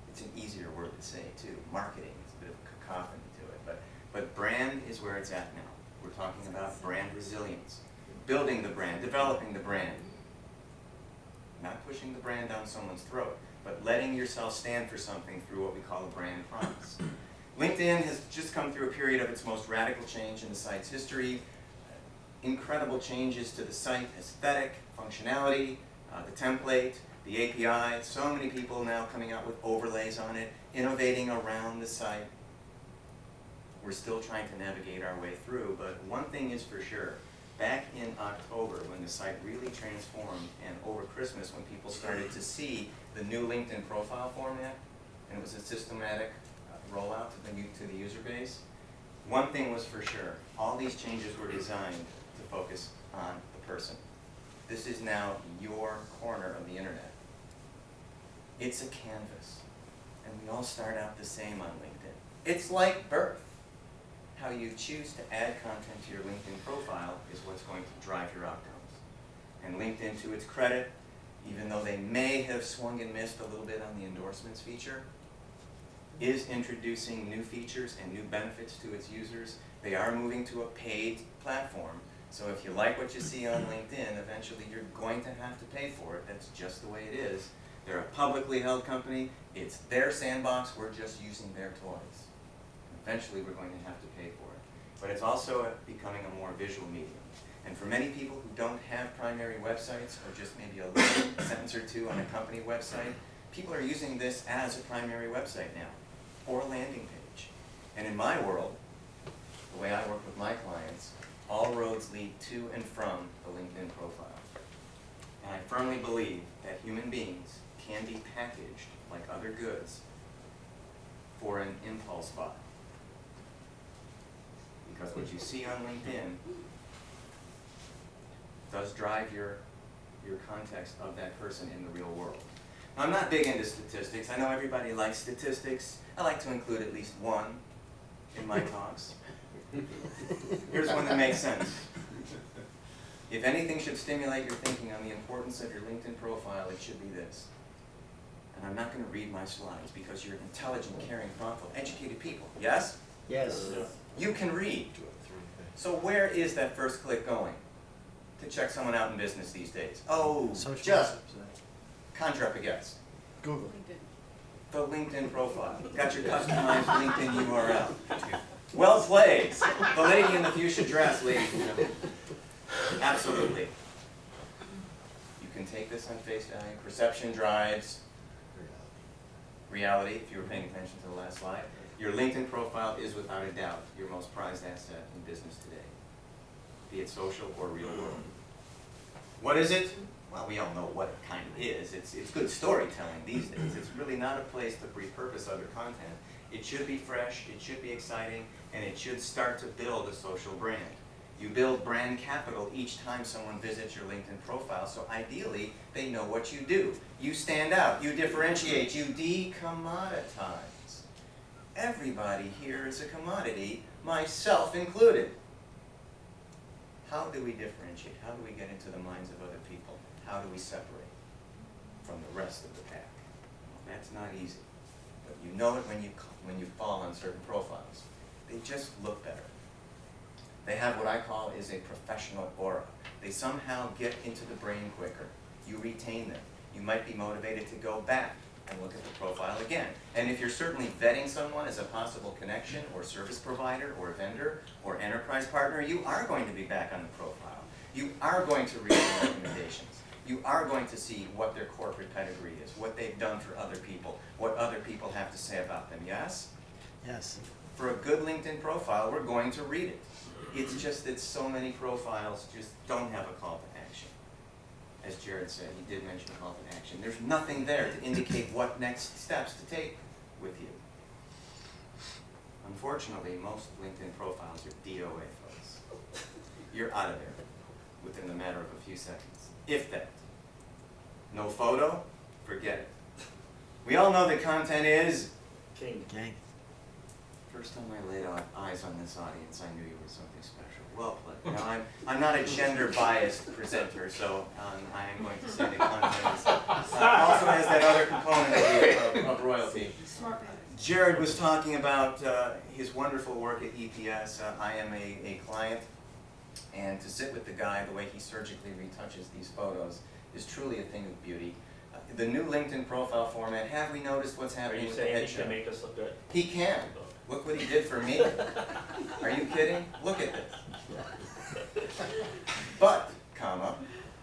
It's an easier word to say too. Marketing is a bit of a cacophony to it, but brand is where it's at now. We're talking about brand resilience. Building the brand, developing the brand. Not pushing the brand down someone's throat, but letting yourself stand for something through what we call a brand promise. LinkedIn has just come through a period of its most radical change in the site's history. Incredible changes to the site aesthetic, functionality, the template, the API. So many people now coming out with overlays on it, innovating around the site. We're still trying to navigate our way through, but one thing is for sure. Back in October, when the site really transformed, and over Christmas, when people started to see the new LinkedIn profile format, and it was a systematic rollout to the user base, one thing was for sure. All these changes were designed to focus on the person. This is now your corner of the internet. It's a canvas, and we all start out the same on LinkedIn. It's like birth. How you choose to add content to your LinkedIn profile is what's going to drive your outcomes. And LinkedIn, to its credit, even though they may have swung and missed a little bit on the endorsements feature, is introducing new features and new benefits to its users. They are moving to a paid platform. So if you like what you see on LinkedIn, eventually you're going to have to pay for it. That's just the way it is. They're a publicly held company. It's their sandbox. We're just using their toys. Eventually we're going to have to pay for it. But it's also becoming a more visual medium. And for many people who don't have primary websites, or just maybe a little sentence or two on a company website, people are using this as a primary website now, or a landing page. And in my world, the way I work with my clients, all roads lead to and from the LinkedIn profile. And I firmly believe that human beings can be packaged like other goods for an impulse buy. Because what you see on LinkedIn does drive your context of that person in the real world. Now, I'm not big into statistics. I know everybody likes statistics. I like to include at least one in my talks. Here's one that makes sense. If anything should stimulate your thinking on the importance of your LinkedIn profile, it should be this. And I'm not going to read my slides because you're intelligent, caring, thoughtful, educated people. Yes? Yes. You can read. So where is that first click going to check someone out in business these days? Oh, just conjure up a guess. Google. The LinkedIn profile. Got your customized LinkedIn URL. Well played. The lady in the fuchsia dress, ladies and gentlemen. Absolutely. You can take this on face value. Perception drives reality, if you were paying attention to the last slide. Your LinkedIn profile is without a doubt your most prized asset in business today, be it social or real world. What is it? Well, we all know what it kind of is. It's good storytelling these days. It's really not a place to repurpose other content. It should be fresh, it should be exciting, and it should start to build a social brand. You build brand capital each time someone visits your LinkedIn profile, so ideally, they know what you do. You stand out, you differentiate, you decommoditize. Everybody here is a commodity, myself included. How do we differentiate? How do we get into the minds of other people? How do we separate from the rest of the pack? That's not easy, but you know it when you fall on certain profiles. They just look better. They have what I call is a professional aura. They somehow get into the brain quicker. You retain them. You might be motivated to go back and look at the profile again. And if you're certainly vetting someone as a possible connection or service provider or vendor or enterprise partner, you are going to be back on the profile. You are going to read the recommendations. You are going to see what their corporate pedigree is, what they've done for other people, what other people have to say about them, yes? Yes. For a good LinkedIn profile, we're going to read it. It's just that so many profiles just don't have a call to action. As Jared said, he did mention a call to action. There's nothing there to indicate what next steps to take with you. Unfortunately, most LinkedIn profiles are DOA, folks. You're out of there within the matter of a few seconds, if that. No photo, forget it. We all know that content is king. First time I laid eyes on this audience, I knew you were something special. Well played. Now, I'm not a gender-biased presenter, so I am going to say that content is, also has that other component of royalty. Jared was talking about his wonderful work at EPS. I am a client, and to sit with the guy, the way he surgically retouches these photos, is truly a thing of beauty. The new LinkedIn profile format, have we noticed what's happening with the headshot? Are you saying he can make us look good? He can. Look what he did for me. Are you kidding? Look at this. But, comma,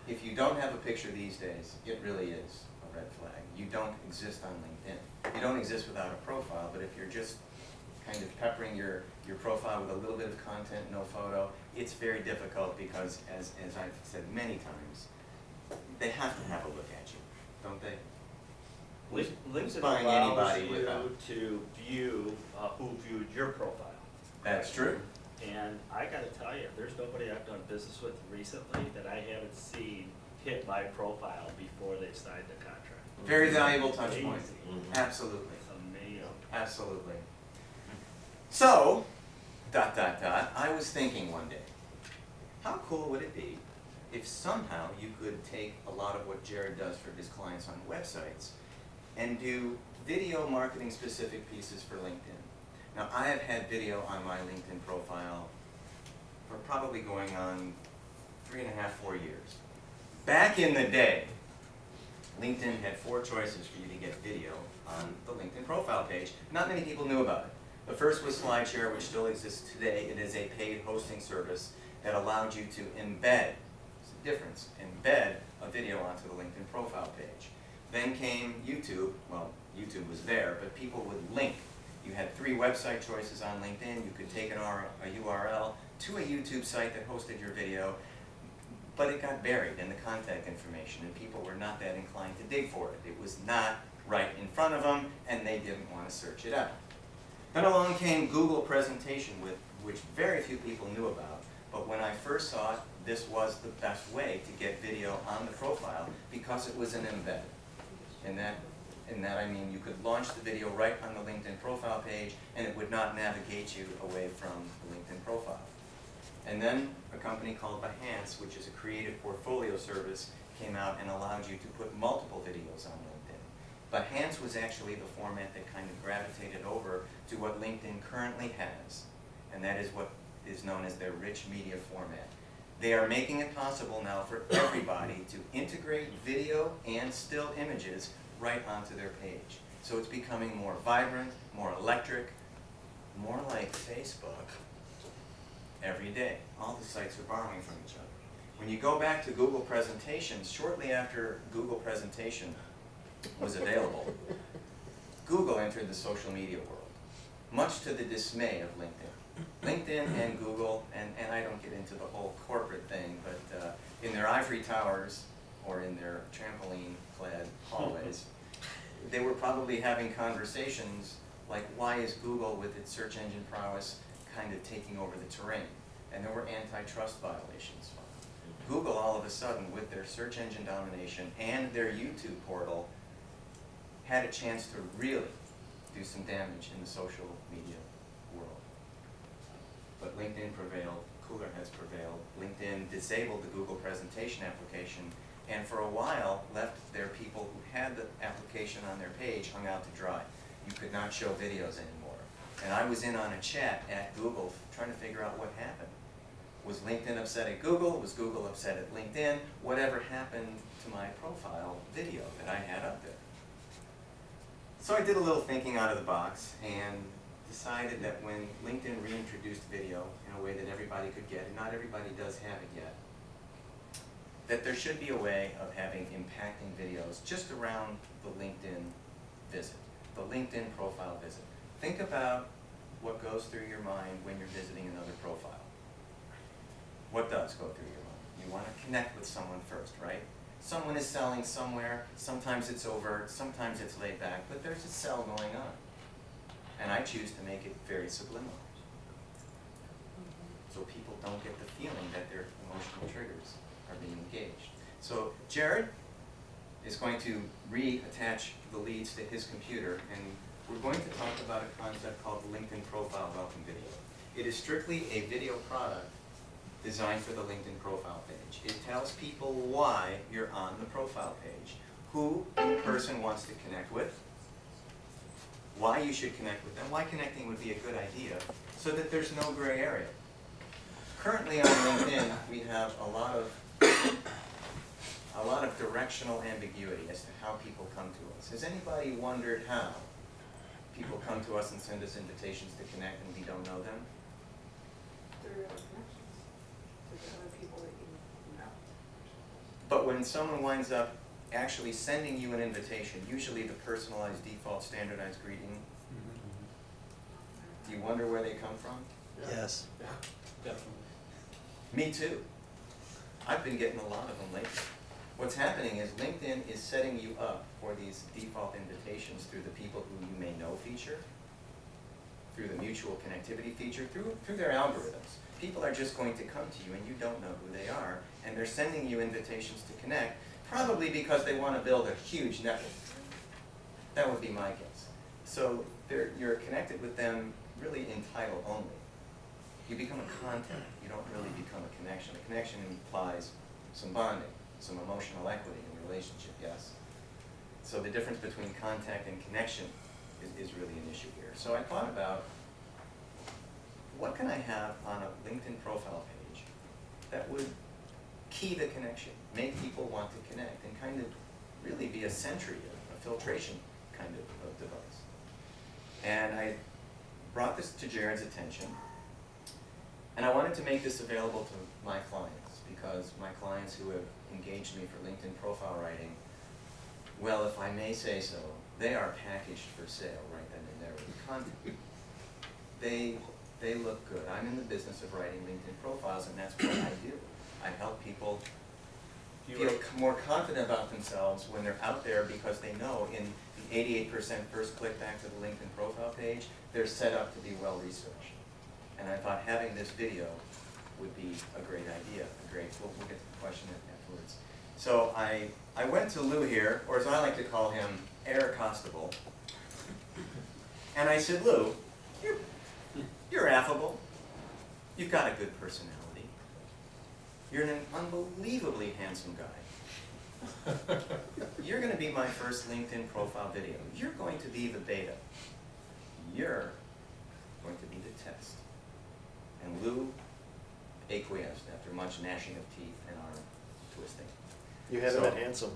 if you don't have a picture these days, it really is a red flag. You don't exist on LinkedIn. You don't exist without a profile, but if you're just kind of peppering your profile with a little bit of content, no photo, it's very difficult because, as I've said many times, they have to have a look at you, don't they? LinkedIn Buying allows anybody you without. to view who viewed your profile. That's true. And I gotta tell you, there's nobody I've done business with recently that I haven't seen hit my profile before they signed the contract. Very valuable touch Amazing. point. Absolutely. It's amazing. Absolutely. So, ... I was thinking one day, how cool would it be if somehow you could take a lot of what Jared does for his clients on websites and do video marketing specific pieces for LinkedIn. Now, I have had video on my LinkedIn profile for probably going on 3.5, 4 years. Back in the day, LinkedIn had 4 choices for you to get video on the LinkedIn profile page. Not many people knew about it. The first was SlideShare, which still exists today. It is a paid hosting service that allowed you to embed, it's a difference, embed a video onto the LinkedIn profile page. Then came YouTube. Well, YouTube was there, but people would link. You had 3 website choices on LinkedIn. You could take a URL to a YouTube site that hosted your video. but it got buried in the contact information, and people were not that inclined to dig for it. It was not right in front of them, and they didn't want to search it out. Then along came Google presentation, which very few people knew about, but when I first saw it, this was the best way to get video on the profile because it was an embed. And that I mean you could launch the video right on the LinkedIn profile page, and it would not navigate you away from the LinkedIn profile. And then a company called Behance, which is a creative portfolio service, came out and allowed you to put multiple videos on LinkedIn. Behance was actually the format that kind of gravitated over to what LinkedIn currently has, and that is what is known as their rich media format. They are making it possible now for everybody to integrate video and still images right onto their page. So it's becoming more vibrant, more electric, more like Facebook every day. All the sites are borrowing from each other. When you go back to Google presentations, shortly after Google presentation was available, Google entered the social media world, much to the dismay of LinkedIn. LinkedIn and Google, and I don't get into the whole corporate thing, but in their ivory towers or in their trampoline-clad hallways, they were probably having conversations like, why is Google, with its search engine prowess, kind of taking over the terrain? And there were antitrust violations. Google, all of a sudden, with their search engine domination and their YouTube portal, had a chance to really do some damage in the social media world. But LinkedIn prevailed, cooler heads prevailed. LinkedIn disabled the Google presentation application, and for a while left their people who had the application on their page hung out to dry. You could not show videos anymore. And I was in on a chat at Google trying to figure out what happened. Was LinkedIn upset at Google? Was Google upset at LinkedIn? Whatever happened to my profile video that I had up there? So I did a little thinking out of the box and decided that when LinkedIn reintroduced video in a way that everybody could get, and not everybody does have it yet, that there should be a way of having impacting videos just around the LinkedIn visit, the LinkedIn profile visit. Think about what goes through your mind when you're visiting another profile. What does go through your mind? You want to connect with someone first, right? Someone is selling somewhere, sometimes it's overt, sometimes it's laid back, but there's a sell going on. And I choose to make it very subliminal, so people don't get the feeling that their emotional triggers are being engaged. So Jared is going to reattach the leads to his computer, and we're going to talk about a concept called the LinkedIn Profile Welcome Video. It is strictly a video product designed for the LinkedIn profile page. It tells people why you're on the profile page, who the person wants to connect with, why you should connect with them, why connecting would be a good idea, so that there's no gray area. Currently on LinkedIn, we have a lot of directional ambiguity as to how people come to us. Has anybody wondered how people come to us and send us invitations to connect and we don't know them? There are connections to the other people that you know. But when someone winds up actually sending you an invitation, usually the personalized, default, standardized greeting, do you wonder where they come from? Yes. Yeah, definitely. Me too. I've been getting a lot of them lately. What's happening is LinkedIn is setting you up for these default invitations through the people who you may know feature, through the mutual connectivity feature, through their algorithms. People are just going to come to you and you don't know who they are, and they're sending you invitations to connect, probably because they want to build a huge network. That would be my guess. So you're connected with them really in title only. You become a contact, you don't really become a connection. A connection implies some bonding, some emotional equity in the relationship, yes? So the difference between contact and connection is really an issue here. So I thought about, what can I have on a LinkedIn profile page that would key the connection, make people want to connect, and kind of really be a sentry, a filtration kind of device. And I brought this to Jared's attention, and I wanted to make this available to my clients, because my clients who have engaged me for LinkedIn profile writing, well, if I may say so, they are packaged for sale right then and there with the content. They look good. I'm in the business of writing LinkedIn profiles, and that's what I do. I help people feel more confident about themselves when they're out there because they know in the 88% first click back to the LinkedIn profile page, they're set up to be well researched. And I thought having this video would be a great idea, we'll get to the question afterwards. So I went to Lou here, or as I like to call him, Air Costabile, and I said, Lou, you're affable, you've got a good personality, you're an unbelievably handsome guy. You're going to be my first LinkedIn profile video. You're going to be the beta. You're going to be the test. And Lou acquiesced after much gnashing of teeth and arm twisting. You haven't been handsome.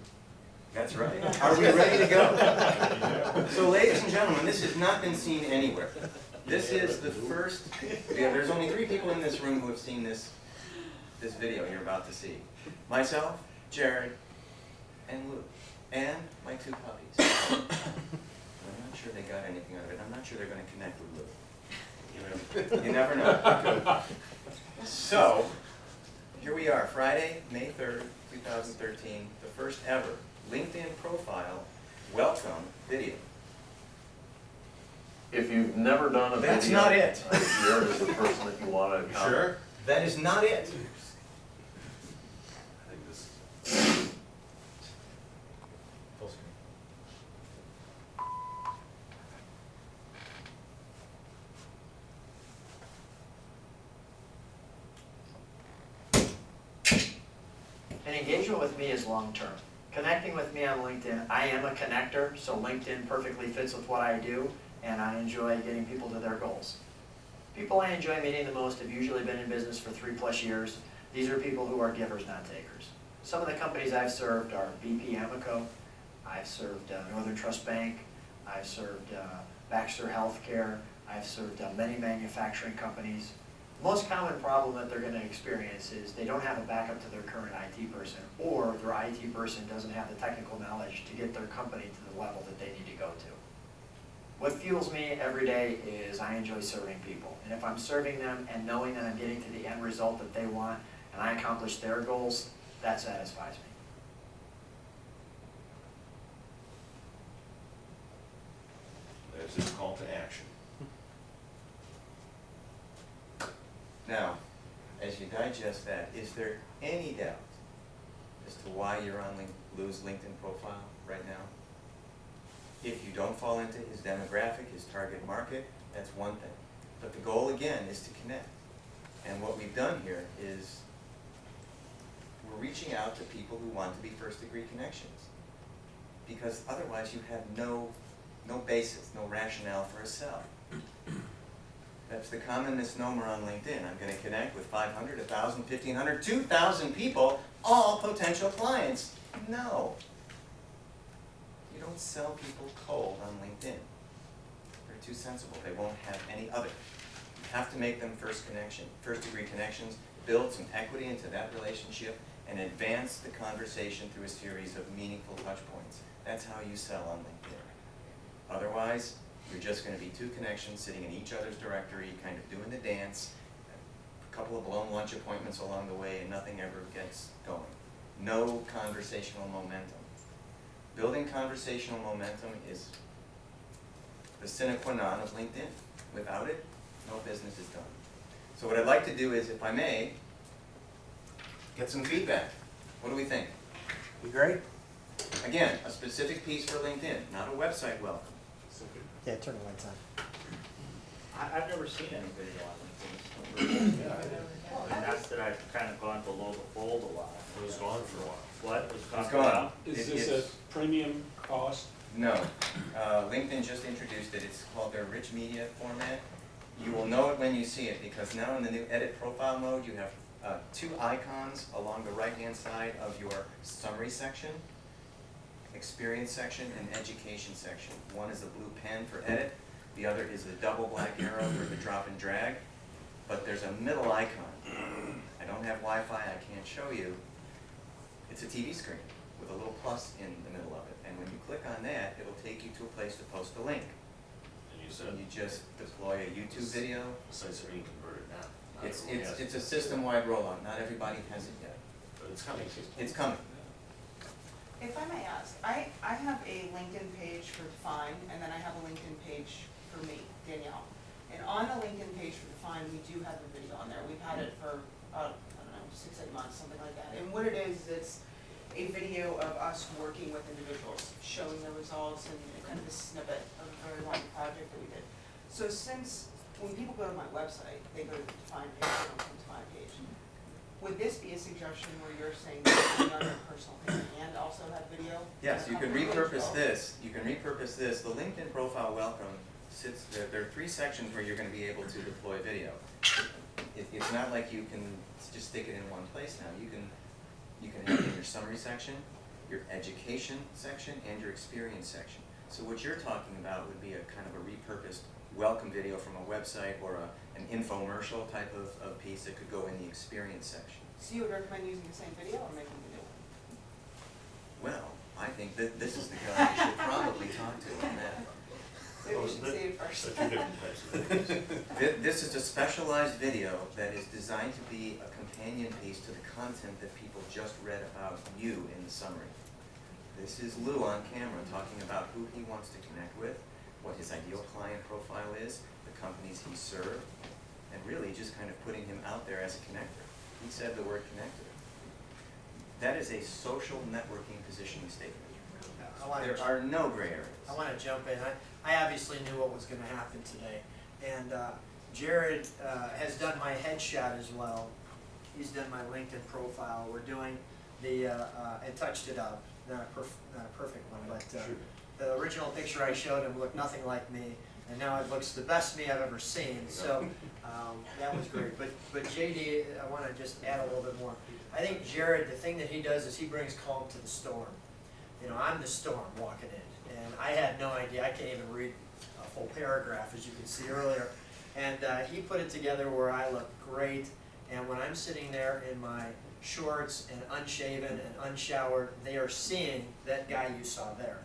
That's right. Are we ready to go? So ladies and gentlemen, this has not been seen anywhere. This is the first, there's only 3 people in this room who have seen this video you're about to see. Myself, Jared, and Lou, and my 2 puppies. I'm not sure they got anything out of it. I'm not sure they're going to connect with Lou. You never know. So, here we are, Friday, May 3rd, 2013, the first ever LinkedIn profile welcome video. If you've never done a video. That's not it. Jared is the person that you want to come. Sure? That is not it. I think this. Full screen. And engagement with me is long-term. Connecting with me on LinkedIn, I am a connector, so LinkedIn perfectly fits with what I do, and I enjoy getting people to their goals. People I enjoy meeting the most have usually been in business for 3+ years. These are people who are givers, not takers. Some of the companies I've served are BP Amico, I've served Northern Trust Bank, I've served Baxter Healthcare, I've served many manufacturing companies. The most common problem that they're going to experience is they don't have a backup to their current IT person, or their IT person doesn't have the technical knowledge to get their company to the level that they need to go to. What fuels me every day is I enjoy serving people. And if I'm serving them and knowing that I'm getting to the end result that they want and I accomplish their goals, that satisfies me. There's this call to action. Now, as you digest that, is there any doubt as to why you're on Lou's LinkedIn profile right now? If you don't fall into his demographic, his target market, that's one thing. But the goal, again, is to connect. And what we've done here is we're reaching out to people who want to be first-degree connections. Because otherwise you have no basis, no rationale for a sell. That's the common misnomer on LinkedIn. I'm going to connect with 500, 1,000, 1,500, 2,000 people, all potential clients. No. You don't sell people cold on LinkedIn. They're too sensible. They won't have any other. You have to make them first-degree connections, build some equity into that relationship, and advance the conversation through a series of meaningful touch points. That's how you sell on LinkedIn. Otherwise, you're just going to be 2 connections sitting in each other's directory, kind of doing the dance, a couple of blown lunch appointments along the way, and nothing ever gets going. No conversational momentum. Building conversational momentum is the sine qua non of LinkedIn. Without it, no business is done. So what I'd like to do is, if I may, get some feedback. What do we think? Be great. Again, a specific piece for LinkedIn, not a website welcome. Yeah, turn the lights on. I've never seen any video on LinkedIn. And that's that I've kind of gone below the fold a lot. It was gone for a while. What? It was It's gone. gone. Is this a premium cost? No. LinkedIn just introduced it. It's called their rich media format. You will know it when you see it, because now in the new edit profile mode, you have 2 icons along the right-hand side of your summary section, experience section, and education section. One is a blue pen for edit. The other is the double black arrow for the drop and drag. But there's a middle icon. I don't have Wi-Fi, I can't show you. It's a TV screen with a little plus in the middle of it. And when you click on that, it'll take you to a place to post a link. And you said You just deploy a YouTube video. the sites are being converted now. It's a system-wide rollout. Not everybody has it yet. But it's coming. It's coming. If I may ask, I have a LinkedIn page for Define, and then I have a LinkedIn page for me, Danielle. And on the LinkedIn page for Define, we do have a video on there. We've had it for, I don't know, 6, 8 months, something like that. And what it is, it's a video of us working with individuals, showing the results and kind of a snippet of a very long project that we did. So since, when people go to my website, they go to the Define page, they don't come to my page. Would this be a suggestion where you're saying that you on your personal page and also have video? Yes, you can repurpose this. You can repurpose this. The LinkedIn profile welcome sits there. There are 3 sections where you're going to be able to deploy video. It's not like you can just stick it in one place now. You can have it in your summary section, your education section, and your experience section. So what you're talking about would be a kind of a repurposed welcome video from a website or an infomercial type of piece that could go in the experience section. So you would recommend using the same video or making a new one? Well, I think that this is the guy you should probably talk to on that. Maybe we should see it first. This is a specialized video that is designed to be a companion piece to the content that people just read about you in the summary. This is Lou on camera talking about who he wants to connect with, what his ideal client profile is, the companies he served, and really just kind of putting him out there as a connector. He said the word connector. That is a social networking positioning statement. There are no gray areas. I want to jump in. I obviously knew what was going to happen today. And Jared has done my headshot as well. He's done my LinkedIn profile. We're doing the, and touched it up. Not a perfect one, but the original picture I showed him looked nothing like me. And now it looks the best me I've ever seen. So that was great. But JD, I want to just add a little bit more. I think Jared, the thing that he does is he brings calm to the storm. You know, I'm the storm walking in, and I had no idea. I can't even read a full paragraph, as you can see earlier. And he put it together where I look great, and when I'm sitting there in my shorts and unshaven and unshowered, they are seeing that guy you saw there.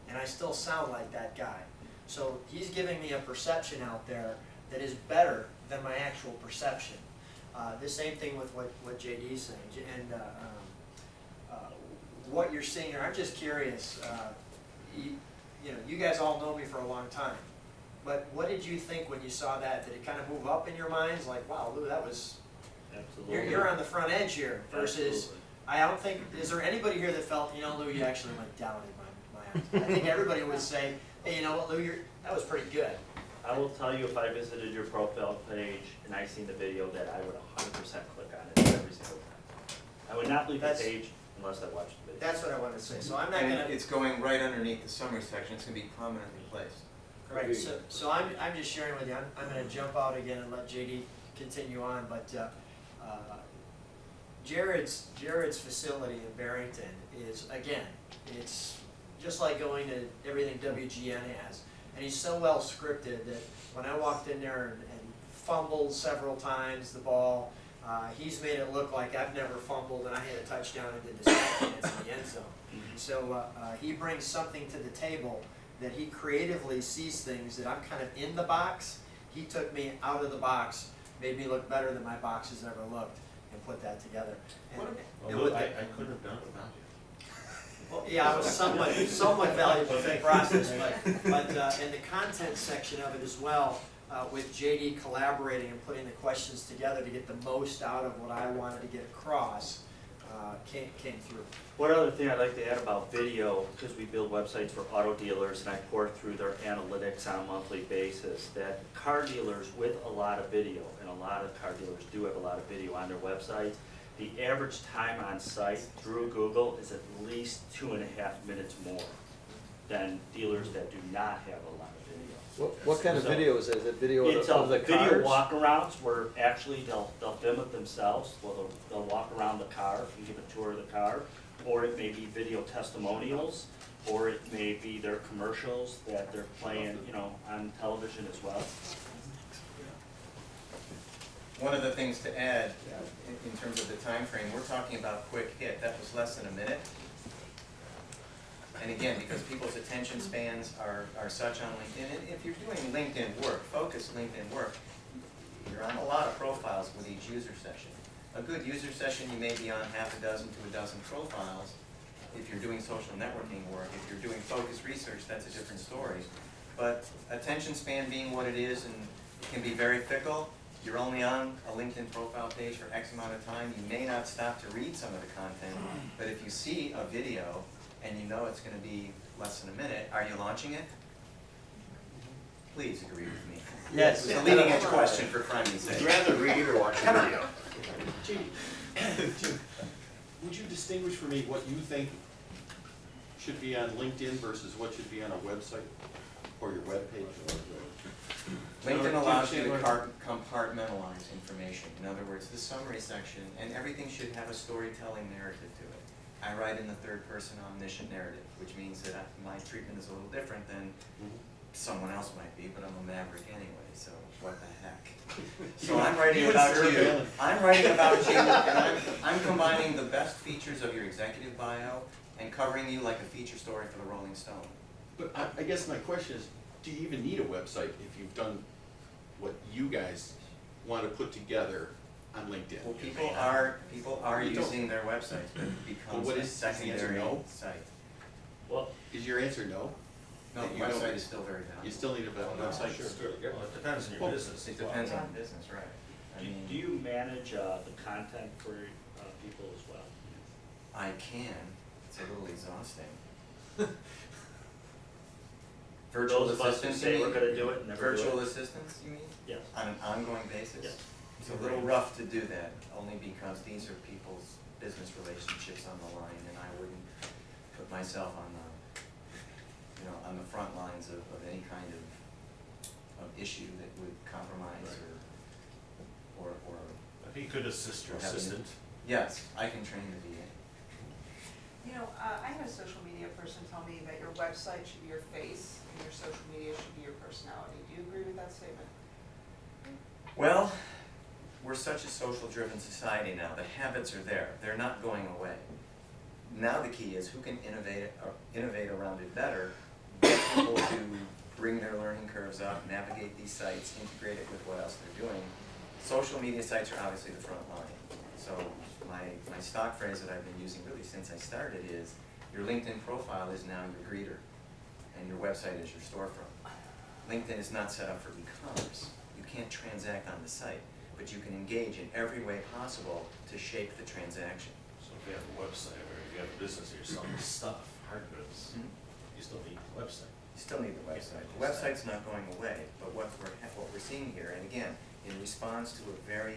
And I still sound like that guy. So he's giving me a perception out there that is better than my actual perception. The same thing with what JD's saying. And what you're seeing here, I'm just curious. You know, you guys all know me for a long time. But what did you think when you saw that? Did it kind of move up in your minds? Like, wow, Lou, that was... Absolutely. You're on the front edge here versus... Absolutely. I don't think... Is there anybody here that felt, you know, Lou, you actually went down in my eyes? I think everybody would say, hey, you know what, Lou, that was pretty good. I will tell you, if I visited your profile page and I seen the video, that I would 100% click on it every single time. I would not leave the page unless I watched the video. That's what I wanted to say. So I'm not going to... It's going right underneath the summary section. It's going to be prominently placed. Right. So I'm just sharing with you. I'm going to jump out again and let JD continue on. But Jared's facility in Barrington is, again, it's just like going to everything WGN has. And he's so well scripted that when I walked in there and fumbled several times the ball, he's made it look like I've never fumbled and I had a touchdown and did the second in the end zone. So he brings something to the table that he creatively sees things that I'm kind of in the box. He took me out of the box, made me look better than my boxes ever looked, and put that together. And I couldn't have done it without you. well, yeah, I was somewhat valuable in the process, but in the content section of it as well, with JD collaborating and putting the questions together to get the most out of what I wanted to get across, came through. One other thing I'd like to add about video, because we build websites for auto dealers and I pour through their analytics on a monthly basis, that car dealers with a lot of video, and a lot of car dealers do have a lot of video on their websites, the average time on site through Google is at least 2.5 minutes more than dealers that do not have a lot of video. What kind of video is it? Is it video of the cars? Video walk-arounds where actually they'll film it themselves. Well, they'll walk around the car and give a tour of the car, or it may be video testimonials, or it may be their commercials that they're playing, you know, on television as well. One of the things to add in terms of the time frame, we're talking about quick hit. That was less than a minute. And again, because people's attention spans are such on LinkedIn, and if you're doing LinkedIn work, focused LinkedIn work, you're on a lot of profiles with each user session. A good user session, you may be on half a dozen to a dozen profiles. if you're doing social networking work, if you're doing focused research, that's a different story. But attention span being what it is, and it can be very fickle, you're only on a LinkedIn profile page for X amount of time, you may not stop to read some of the content, but if you see a video and you know it's going to be less than a minute, are you launching it? Please agree with me. Yes. It's a leading edge question for criming's sake. Would you rather read or watch a video? Jim, would you distinguish for me what you think should be on LinkedIn versus what should be on a website or your webpage? LinkedIn allows you to compartmentalize information. In other words, the summary section, and everything should have a storytelling narrative to it. I write in the third person omniscient narrative, which means that my treatment is a little different than someone else might be, but I'm a maverick anyway, so what the heck. So I'm writing about you, I'm writing about you, and I'm combining the best features of your executive bio and covering you like a feature story for the Rolling Stone. But I guess my question is, do you even need a website if you've done what you guys want to put together on LinkedIn? Well, people are using their websites, but it becomes a secondary site. Well, is your answer no? No, the website is still very valuable. You still need a website? Sure. Well, it depends on your business. It depends on the business, right. I mean, Do you manage the content for people as well? I can. It's a little exhausting. Virtual Those of us who assistants, say you we're mean? gonna do it and never do it? Virtual assistants, you mean? Yes. On an ongoing basis? Yes. It's a little rough to do that, only because these are people's business relationships on the line, and I wouldn't put myself on the, on the front lines of any kind of issue that would compromise or He could assist your or have an- assistant. Yes, I can train the VA. I had a social media person tell me that your website should be your face and your social media should be your personality. Do you agree with that statement? Well, we're such a social-driven society now. The habits are there. They're not going away. Now the key is who can innovate around it better, get people to bring their learning curves up, navigate these sites, integrate it with what else they're doing. Social media sites are obviously the front line. So my stock phrase that I've been using really since I started is, your LinkedIn profile is now your greeter, and your website is your storefront. LinkedIn is not set up for e-commerce. You can't transact on the site, but you can engage in every way possible to shape the transaction. So if you have a website or if you have a business or you're selling stuff, hard goods, you still need the website. You still need the website. The website's not going away, but what we're seeing here, and again, in response to a very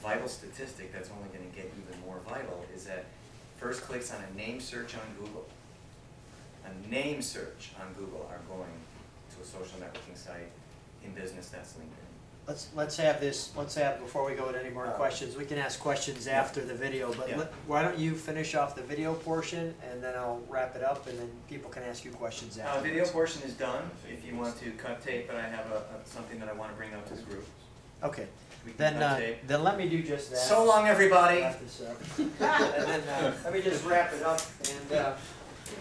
vital statistic that's only going to get even more vital, is that first clicks on a name search on Google, are going to a social networking site. In business, that's LinkedIn. Let's have, before we go to any more questions, we can ask questions after the video, but Yeah. why don't you finish off the video portion, and then I'll wrap it up, and then people can ask you questions after. Video portion is done. If you want to cut tape, but I have something that I want to bring up to the group. Okay, We can cut tape. then let me do just that. So long, everybody. Wrap this up. And then, let me just wrap it up, and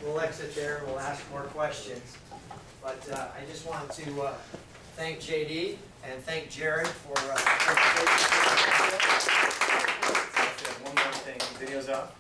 we'll exit there, and we'll ask more questions. But I just want to thank JD and thank Jared for One more thing. Video's up.